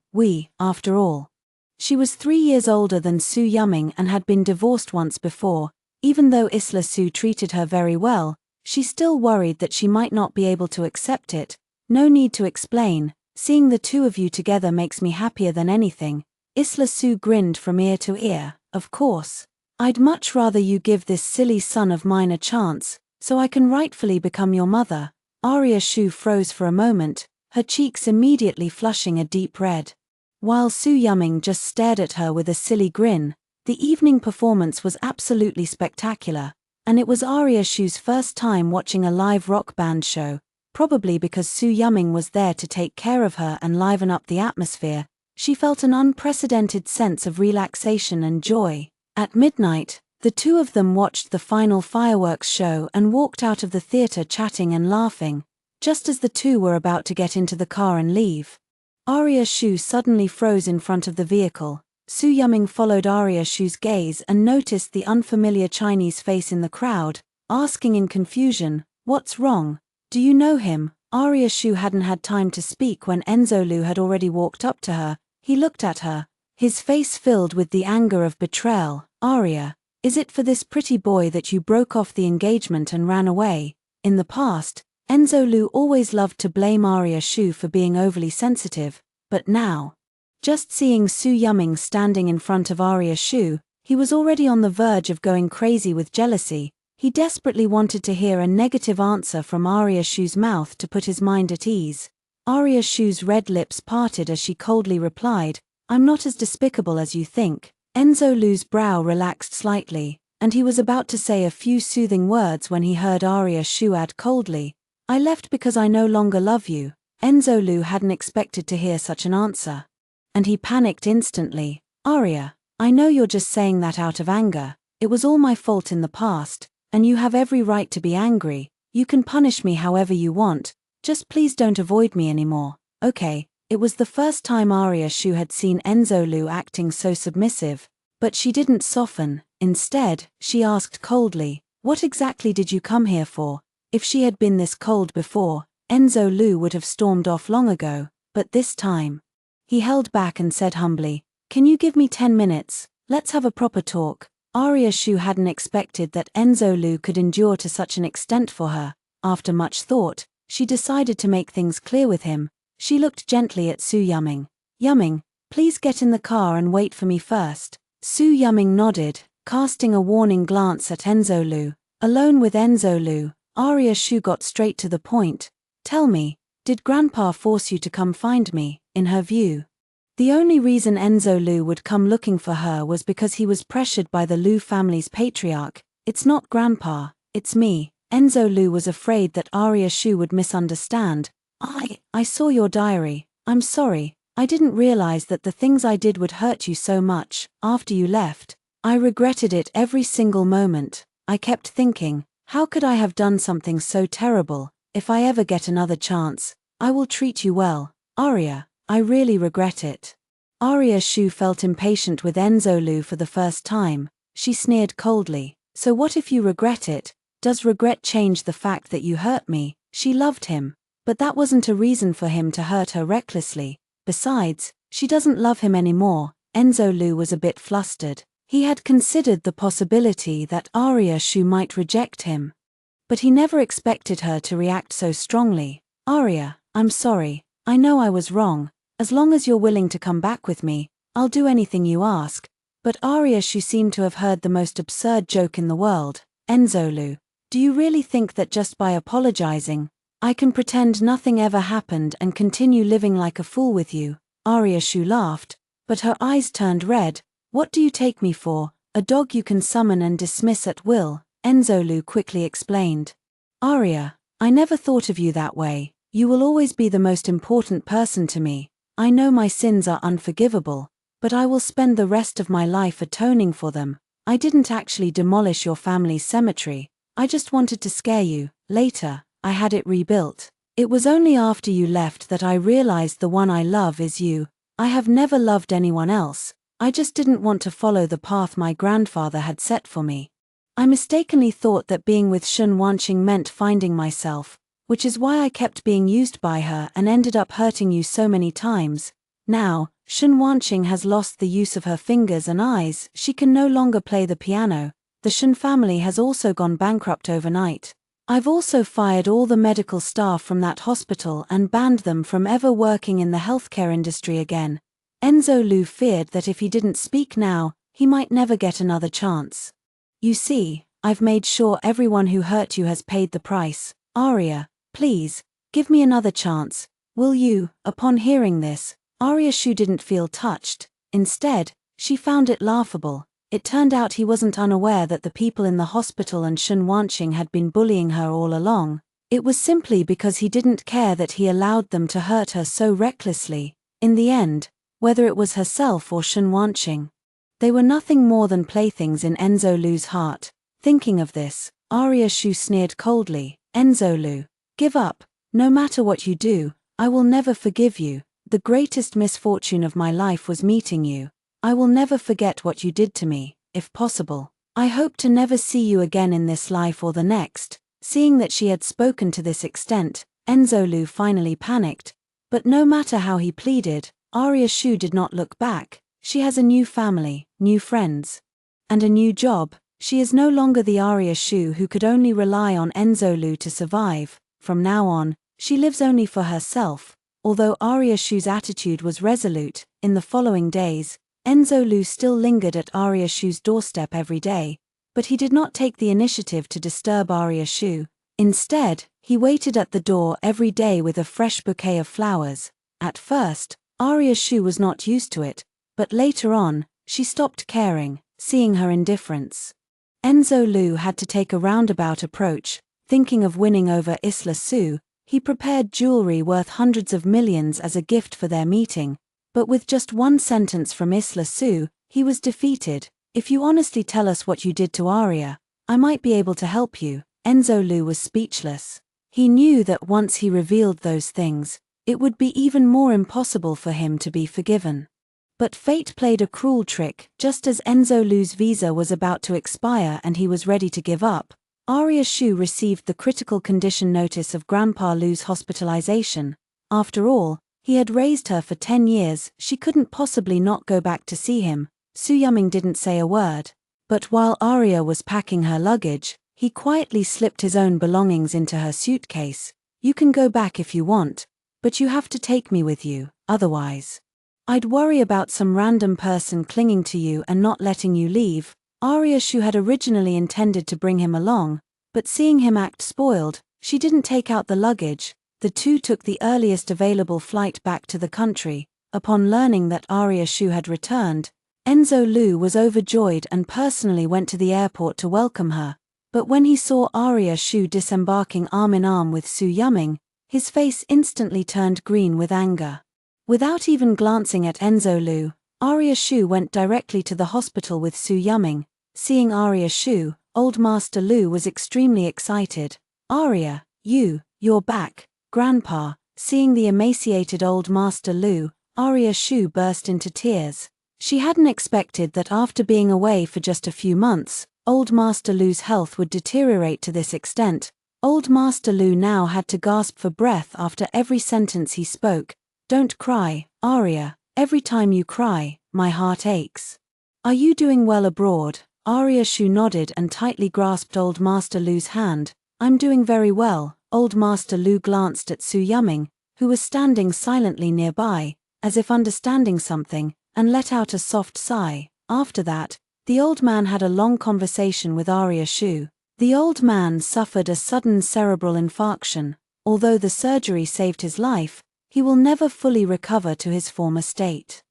after all. She was 3 years older than Su Yuming and had been divorced once before. Even though Isla Su treated her very well, she still worried that she might not be able to accept it. No need to explain. Seeing the two of you together makes me happier than anything. Isla Su grinned from ear to ear. Of course. I'd much rather you give this silly son of mine a chance, so I can rightfully become your mother. Arya Shu froze for a moment, her cheeks immediately flushing a deep red. While Su Yuming just stared at her with a silly grin. The evening performance was absolutely spectacular, and it was Arya Shu's first time watching a live rock band show. Probably because Su Yuming was there to take care of her and liven up the atmosphere, she felt an unprecedented sense of relaxation and joy. At midnight, the two of them watched the final fireworks show and walked out of the theater chatting and laughing. Just as the two were about to get into the car and leave, Arya Shu suddenly froze in front of the vehicle. Su Yuming followed Arya Shu's gaze and noticed the unfamiliar Chinese face in the crowd, asking in confusion, "What's wrong? Do you know him?" Arya Shu hadn't had time to speak when Enzo Lu had already walked up to her. He looked at her, his face filled with the anger of betrayal. "Arya, is it for this pretty boy that you broke off the engagement and ran away?" In the past, Enzo Lu always loved to blame Arya Shu for being overly sensitive, but now, just seeing Su Yuming standing in front of Arya Shu, he was already on the verge of going crazy with jealousy. He desperately wanted to hear a negative answer from Arya Shu's mouth to put his mind at ease. Arya Shu's red lips parted as she coldly replied, "I'm not as despicable as you think." Enzo Lu's brow relaxed slightly, and he was about to say a few soothing words when he heard Arya Shu add coldly, "I left because I no longer love you." Enzo Lu hadn't expected to hear such an answer, and he panicked instantly. "Arya, I know you're just saying that out of anger. It was all my fault in the past, and you have every right to be angry. You can punish me however you want, just please don't avoid me anymore, okay?" It was the first time Arya Shu had seen Enzo Lu acting so submissive, but she didn't soften. Instead, she asked coldly, "What exactly did you come here for?" If she had been this cold before, Enzo Lu would have stormed off long ago, but this time, he held back and said humbly, "Can you give me 10 minutes? Let's have a proper talk." Arya Shu hadn't expected that Enzo Lu could endure to such an extent for her. After much thought, she decided to make things clear with him. She looked gently at Su Yuming. "Yuming, please get in the car and wait for me first." Su Yuming nodded, casting a warning glance at Enzo Lu. Alone with Enzo Lu, Arya Shu got straight to the point. "Tell me, did Grandpa force you to come find me?" In her view, the only reason Enzo Lu would come looking for her was because he was pressured by the Lu family's patriarch. "It's not Grandpa, it's me." Enzo Lu was afraid that Arya Shu would misunderstand. I saw your diary. I'm sorry, I didn't realize that the things I did would hurt you so much. After you left, I regretted it every single moment. I kept thinking, how could I have done something so terrible? If I ever get another chance, I will treat you well." "Arya, I really regret it. Arya Shu felt impatient with Enzo Lu for the first time. She sneered coldly. So what if you regret it? Does regret change the fact that you hurt me? She loved him. But that wasn't a reason for him to hurt her recklessly. Besides, she doesn't love him anymore. Enzo Lu was a bit flustered. He had considered the possibility that Arya Shu might reject him. But he never expected her to react so strongly. Arya, I'm sorry. I know I was wrong. As long as you're willing to come back with me, I'll do anything you ask. But Arya Shu seemed to have heard the most absurd joke in the world. Enzo Lu, do you really think that just by apologizing, I can pretend nothing ever happened and continue living like a fool with you? Arya Shu laughed, but her eyes turned red. What do you take me for, a dog you can summon and dismiss at will? Enzo Lu quickly explained. Arya, I never thought of you that way. You will always be the most important person to me. I know my sins are unforgivable, but I will spend the rest of my life atoning for them. I didn't actually demolish your family's cemetery. I just wanted to scare you. Later, I had it rebuilt. It was only after you left that I realized the one I love is you. I have never loved anyone else. I just didn't want to follow the path my grandfather had set for me. I mistakenly thought that being with Shun Wanqing meant finding myself, which is why I kept being used by her and ended up hurting you so many times. Now, Shun Wanqing has lost the use of her fingers and eyes. She can no longer play the piano. The Shun family has also gone bankrupt overnight. I've also fired all the medical staff from that hospital and banned them from ever working in the healthcare industry again. Enzo Lu feared that if he didn't speak now, he might never get another chance. You see, I've made sure everyone who hurt you has paid the price. Arya, please, give me another chance, will you? Upon hearing this, Arya Shu didn't feel touched. Instead, she found it laughable. It turned out he wasn't unaware that the people in the hospital and Shun Wanqing had been bullying her all along. It was simply because he didn't care that he allowed them to hurt her so recklessly. In the end, whether it was herself or Shun Wanqing, they were nothing more than playthings in Enzo Lu's heart. Thinking of this, Arya Shu sneered coldly. Enzo Lu, give up. No matter what you do, I will never forgive you. The greatest misfortune of my life was meeting you. I will never forget what you did to me. If possible, I hope to never see you again in this life or the next. Seeing that she had spoken to this extent, Enzo Lu finally panicked. But no matter how he pleaded, Arya Shu did not look back. She has a new family, new friends, and a new job. She is no longer the Arya Shu who could only rely on Enzo Lu to survive. From now on, she lives only for herself. Although Arya Shu's attitude was resolute, in the following days, Enzo Lu still lingered at Arya Shu's doorstep every day, but he did not take the initiative to disturb Arya Shu. Instead, he waited at the door every day with a fresh bouquet of flowers. At first, Arya Shu was not used to it, but later on, she stopped caring, seeing her indifference. Enzo Lu had to take a roundabout approach. Thinking of winning over Isla Su, he prepared jewelry worth hundreds of millions as a gift for their meeting. But with just one sentence from Isla Su, he was defeated. If you honestly tell us what you did to Arya, I might be able to help you. Enzo Lu was speechless. He knew that once he revealed those things, it would be even more impossible for him to be forgiven. But fate played a cruel trick. Just as Enzo Lu's visa was about to expire and he was ready to give up, Arya Shu received the critical condition notice of Grandpa Lu's hospitalization. After all, he had raised her for 10 years, she couldn't possibly not go back to see him. Su Yuming didn't say a word. But while Arya was packing her luggage, he quietly slipped his own belongings into her suitcase. You can go back if you want, but you have to take me with you, otherwise I'd worry about some random person clinging to you and not letting you leave. Arya Shu had originally intended to bring him along, but seeing him act spoiled, she didn't take out the luggage. The two took the earliest available flight back to the country. Upon learning that Arya Shu had returned, Enzo Lu was overjoyed and personally went to the airport to welcome her. But when he saw Arya Shu disembarking arm in arm with Su Yuming, his face instantly turned green with anger. Without even glancing at Enzo Lu, Arya Shu went directly to the hospital with Su Yuming. Seeing Arya Shu, Old Master Lu was extremely excited. Arya, you're back, Grandpa. Seeing the emaciated Old Master Lu, Arya Shu burst into tears. She hadn't expected that after being away for just a few months, Old Master Lu's health would deteriorate to this extent. Old Master Lu now had to gasp for breath after every sentence he spoke. "Don't cry, Arya. Every time you cry, my heart aches." "Are you doing well abroad?" Arya Shu nodded and tightly grasped Old Master Lu's hand. "I'm doing very well." Old Master Lu glanced at Su Yuming, who was standing silently nearby, as if understanding something, and let out a soft sigh. After that, the old man had a long conversation with Arya Shu. The old man suffered a sudden cerebral infarction. Although the surgery saved his life, he will never fully recover to his former state,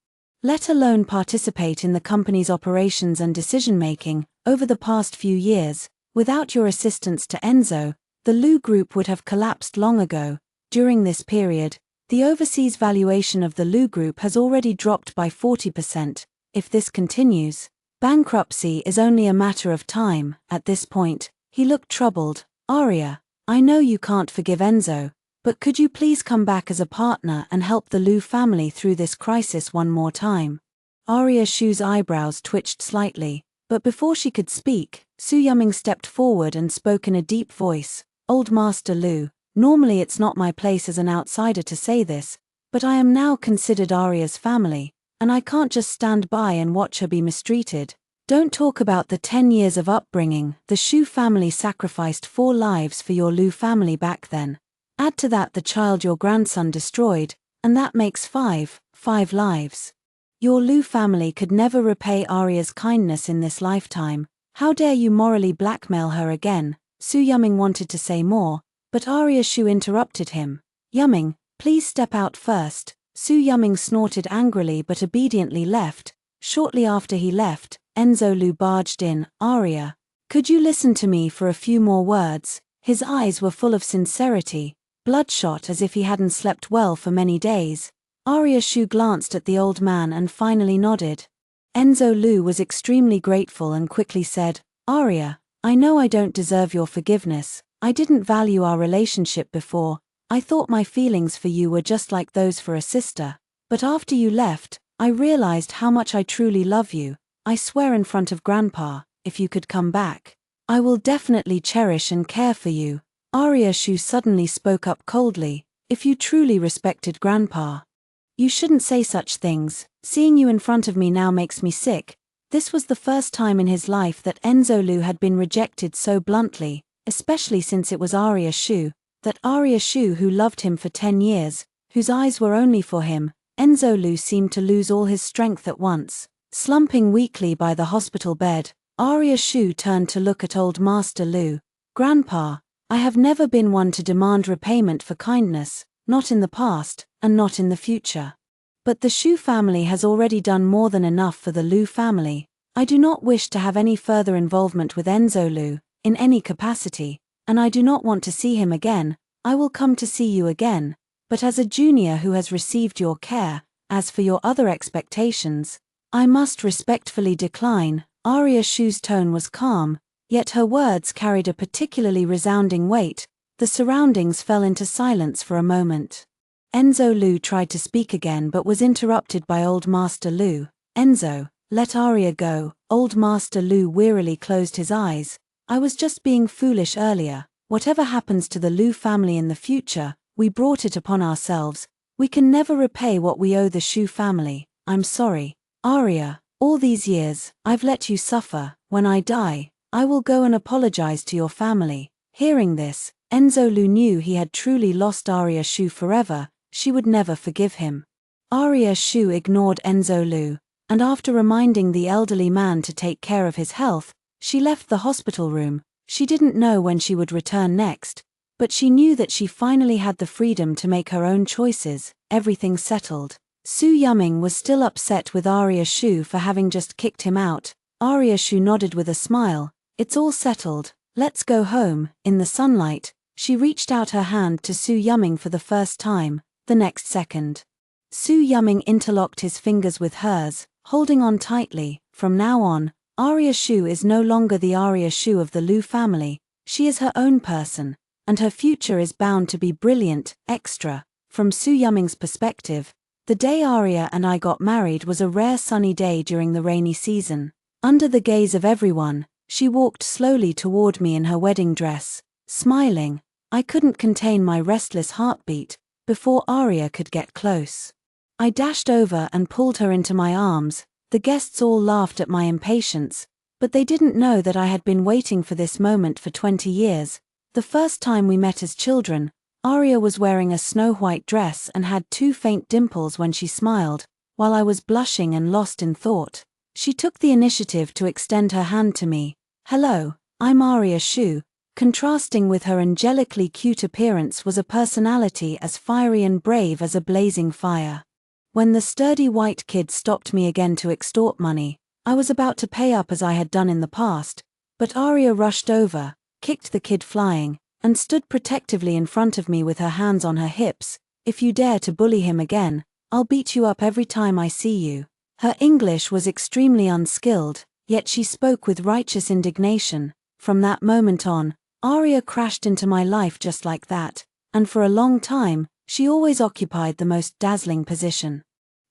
let alone participate in the company's operations and decision-making. Over the past few years, without your assistance to Enzo, the Lu Group would have collapsed long ago. During this period, the overseas valuation of the Lu Group has already dropped by 40%. If this continues, bankruptcy is only a matter of time. At this point, he looked troubled. "Arya, I know you can't forgive Enzo, but could you please come back as a partner and help the Lu family through this crisis one more time?" Arya Shu's eyebrows twitched slightly, but before she could speak, Su Yuming stepped forward and spoke in a deep voice. "Old Master Lu, normally it's not my place as an outsider to say this, but I am now considered Arya's family, and I can't just stand by and watch her be mistreated. Don't talk about the 10 years of upbringing. The Shu family sacrificed 4 lives for your Lu family back then. Add to that the child your grandson destroyed, and that makes 5 lives. Your Lu family could never repay Arya's kindness in this lifetime. How dare you morally blackmail her again?" Su Yuming wanted to say more, but Arya Shu interrupted him. "Yuming, please step out first." Su Yuming snorted angrily but obediently left. Shortly after he left, Enzo Lu barged in. "Arya, could you listen to me for a few more words?" His eyes were full of sincerity, bloodshot as if he hadn't slept well for many days. Arya Shu glanced at the old man and finally nodded. Enzo Lu was extremely grateful and quickly said, "Arya, I know I don't deserve your forgiveness. I didn't value our relationship before. I thought my feelings for you were just like those for a sister. But after you left, I realized how much I truly love you. I swear in front of Grandpa, if you could come back, I will definitely cherish and care for you." Arya Shu suddenly spoke up coldly. "If you truly respected Grandpa, you shouldn't say such things. Seeing you in front of me now makes me sick." This was the first time in his life that Enzo Lu had been rejected so bluntly, especially since it was Arya Shu, that Arya Shu who loved him for 10 years, whose eyes were only for him. Enzo Lu seemed to lose all his strength at once. Slumping weakly by the hospital bed, Arya Shu turned to look at Old Master Lu. "Grandpa, I have never been one to demand repayment for kindness, not in the past, and not in the future. But the Shu family has already done more than enough for the Lu family. I do not wish to have any further involvement with Enzo Lu, in any capacity, and I do not want to see him again. I will come to see you again, but as a junior who has received your care. As for your other expectations, I must respectfully decline." Arya Shu's tone was calm, yet her words carried a particularly resounding weight. The surroundings fell into silence for a moment. Enzo Lu tried to speak again but was interrupted by Old Master Lu. "Enzo, let Arya go." Old Master Lu wearily closed his eyes. "I was just being foolish earlier. Whatever happens to the Lu family in the future, we brought it upon ourselves. We can never repay what we owe the Shu family. I'm sorry. Arya, all these years, I've let you suffer. When I die, I will go and apologize to your family." Hearing this, Enzo Lu knew he had truly lost Arya Shu forever. She would never forgive him. Arya Shu ignored Enzo Lu, and after reminding the elderly man to take care of his health, she left the hospital room. She didn't know when she would return next, but she knew that she finally had the freedom to make her own choices. Everything settled. Su Yuming was still upset with Arya Shu for having just kicked him out. Arya Shu nodded with a smile. "It's all settled. Let's go home." In the sunlight, she reached out her hand to Su Yuming for the first time. The next second, Su Yuming interlocked his fingers with hers, holding on tightly. From now on, Arya Shu is no longer the Arya Shu of the Lu family. She is her own person, and her future is bound to be brilliant. Extra. From Su Yuming's perspective, The day Arya and I got married was a rare sunny day during the rainy season. Under the gaze of everyone, she walked slowly toward me in her wedding dress, smiling. I couldn't contain my restless heartbeat before Arya could get close. I dashed over and pulled her into my arms. The guests all laughed at my impatience, but they didn't know that I had been waiting for this moment for 20 years. The first time we met as children, Arya was wearing a snow-white dress and had 2 faint dimples when she smiled, while I was blushing and lost in thought. She took the initiative to extend her hand to me. "Hello, I'm Arya Shu." Contrasting with her angelically cute appearance was a personality as fiery and brave as a blazing fire. When the sturdy white kid stopped me again to extort money, I was about to pay up as I had done in the past, but Arya rushed over, kicked the kid flying, and stood protectively in front of me with her hands on her hips. "If you dare to bully him again, I'll beat you up every time I see you." Her English was extremely unskilled, yet she spoke with righteous indignation. From that moment on, Arya crashed into my life just like that, and for a long time, she always occupied the most dazzling position.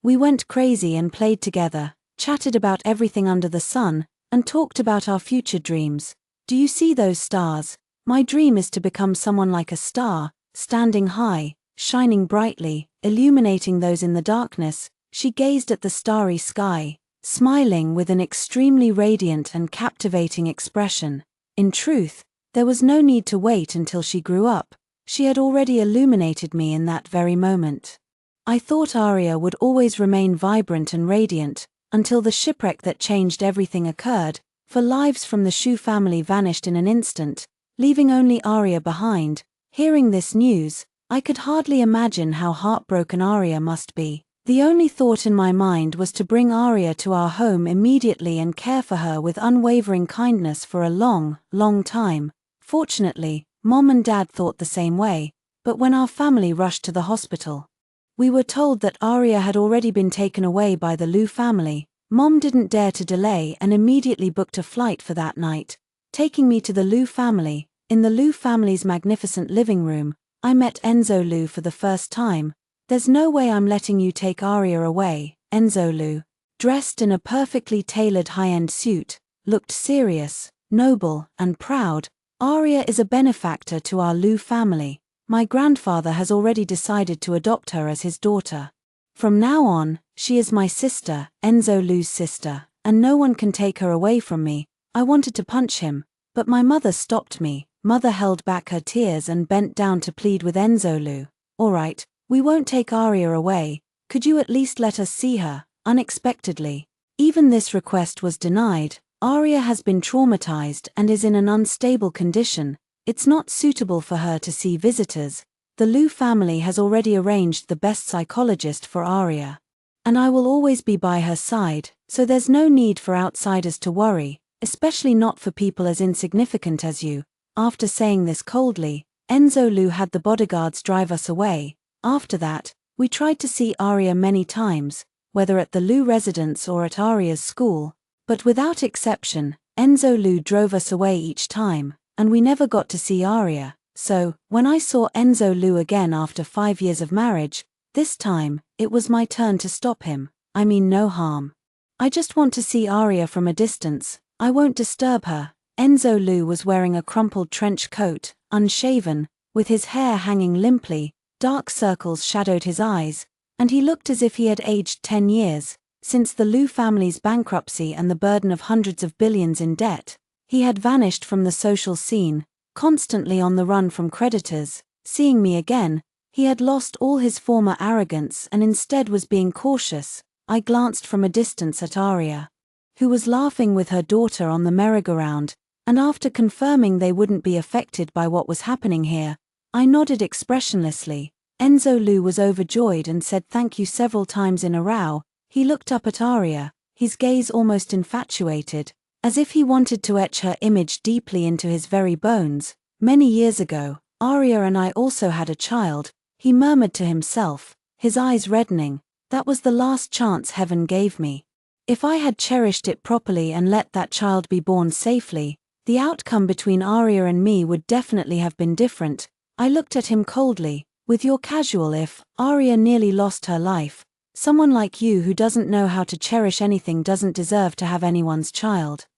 We went crazy and played together, chatted about everything under the sun, and talked about our future dreams. "Do you see those stars? My dream is to become someone like a star, standing high, shining brightly, illuminating those in the darkness." She gazed at the starry sky, smiling with an extremely radiant and captivating expression. In truth, there was no need to wait until she grew up. She had already illuminated me in that very moment. I thought Arya would always remain vibrant and radiant, until the shipwreck that changed everything occurred, for lives from the Shu family vanished in an instant, leaving only Arya behind. Hearing this news, I could hardly imagine how heartbroken Arya must be. The only thought in my mind was to bring Arya to our home immediately and care for her with unwavering kindness for a long, long time. Fortunately, Mom and Dad thought the same way, but when our family rushed to the hospital, we were told that Arya had already been taken away by the Liu family. Mom didn't dare to delay and immediately booked a flight for that night, taking me to the Liu family. In the Liu family's magnificent living room, I met Enzo Liu for the first time. "There's no way I'm letting you take Arya away." Enzo Liu, dressed in a perfectly tailored high-end suit, looked serious, noble, and proud. "Arya is a benefactor to our Liu family. My grandfather has already decided to adopt her as his daughter. From now on, she is my sister, Enzo Liu's sister, and no one can take her away from me." I wanted to punch him, but my mother stopped me. Mother held back her tears and bent down to plead with Enzo Liu. "All right, we won't take Arya away. Could you at least let us see her?" Unexpectedly, even this request was denied. "Arya has been traumatized and is in an unstable condition. It's not suitable for her to see visitors. The Liu family has already arranged the best psychologist for Arya. And I will always be by her side, so there's no need for outsiders to worry, especially not for people as insignificant as you." After saying this coldly, Enzo Liu had the bodyguards drive us away. After that, we tried to see Arya many times, whether at the Liu residence or at Arya's school, but without exception, Enzo Liu drove us away each time, and we never got to see Arya. So, when I saw Enzo Liu again after 5 years of marriage, this time, it was my turn to stop him. I mean no harm. "I just want to see Arya from a distance. I won't disturb her." Enzo Liu was wearing a crumpled trench coat, unshaven, with his hair hanging limply, dark circles shadowed his eyes, and he looked as if he had aged 10 years. Since the Liu family's bankruptcy and the burden of hundreds of billions in debt, he had vanished from the social scene, constantly on the run from creditors. Seeing me again, he had lost all his former arrogance and instead was being cautious. I glanced from a distance at Arya, who was laughing with her daughter on the merry-go-round, and after confirming they wouldn't be affected by what was happening here, I nodded expressionlessly. Enzo Liu was overjoyed and said thank you several times in a row. He looked up at Arya, his gaze almost infatuated, as if he wanted to etch her image deeply into his very bones. "Many years ago, Arya and I also had a child," he murmured to himself, his eyes reddening. "That was the last chance heaven gave me. If I had cherished it properly and let that child be born safely, the outcome between Arya and me would definitely have been different." I looked at him coldly. "With your casual if, Arya nearly lost her life. Someone like you who doesn't know how to cherish anything doesn't deserve to have anyone's child."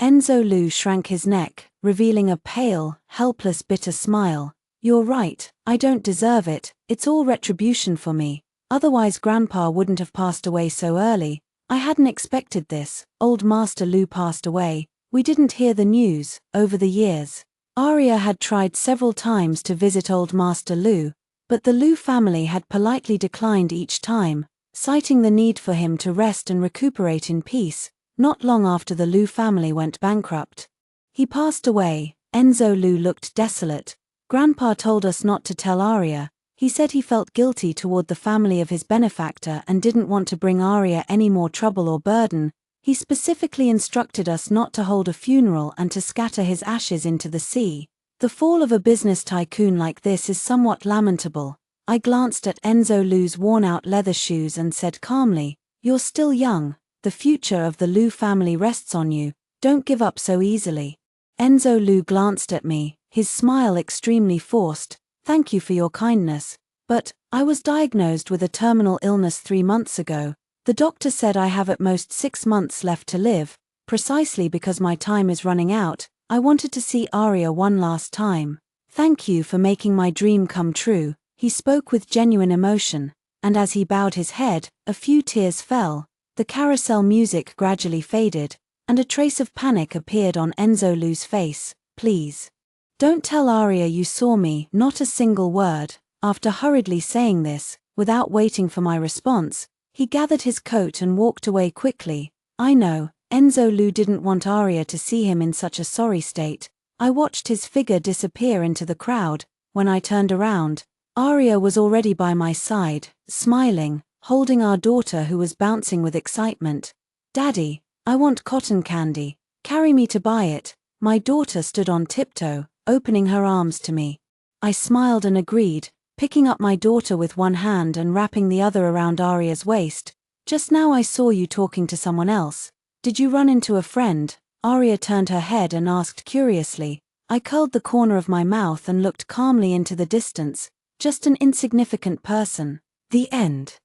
Enzo Lu shrank his neck, revealing a pale, helpless, bitter smile. "You're right, I don't deserve it, it's all retribution for me. Otherwise Grandpa wouldn't have passed away so early. I hadn't expected this. Old Master Lu passed away. We didn't hear the news." Over the years, Arya had tried several times to visit Old Master Lu, but the Lu family had politely declined each time, citing the need for him to rest and recuperate in peace. Not long after the Lu family went bankrupt, he passed away. Enzo Lu looked desolate. "Grandpa told us not to tell Arya. He said he felt guilty toward the family of his benefactor and didn't want to bring Arya any more trouble or burden. He specifically instructed us not to hold a funeral and to scatter his ashes into the sea. The fall of a business tycoon like this is somewhat lamentable." I glanced at Enzo Lu's worn-out leather shoes and said calmly, "You're still young. The future of the Lu family rests on you. Don't give up so easily." Enzo Lu glanced at me, his smile extremely forced. "Thank you for your kindness, but I was diagnosed with a terminal illness 3 months ago. The doctor said I have at most 6 months left to live. Precisely because my time is running out, I wanted to see Arya one last time. Thank you for making my dream come true." He spoke with genuine emotion, and as he bowed his head, a few tears fell. The carousel music gradually faded, and a trace of panic appeared on Enzo Lu's face. "Please, don't tell Arya you saw me." Not a single word. After hurriedly saying this, without waiting for my response, he gathered his coat and walked away quickly. I know, Enzo Lu didn't want Arya to see him in such a sorry state. I watched his figure disappear into the crowd. When I turned around, Arya was already by my side, smiling, holding our daughter who was bouncing with excitement. "Daddy, I want cotton candy. Carry me to buy it." My daughter stood on tiptoe, opening her arms to me. I smiled and agreed, picking up my daughter with one hand and wrapping the other around Arya's waist. "Just now I saw you talking to someone else. Did you run into a friend?" Arya turned her head and asked curiously. I curled the corner of my mouth and looked calmly into the distance. "Just an insignificant person." The end.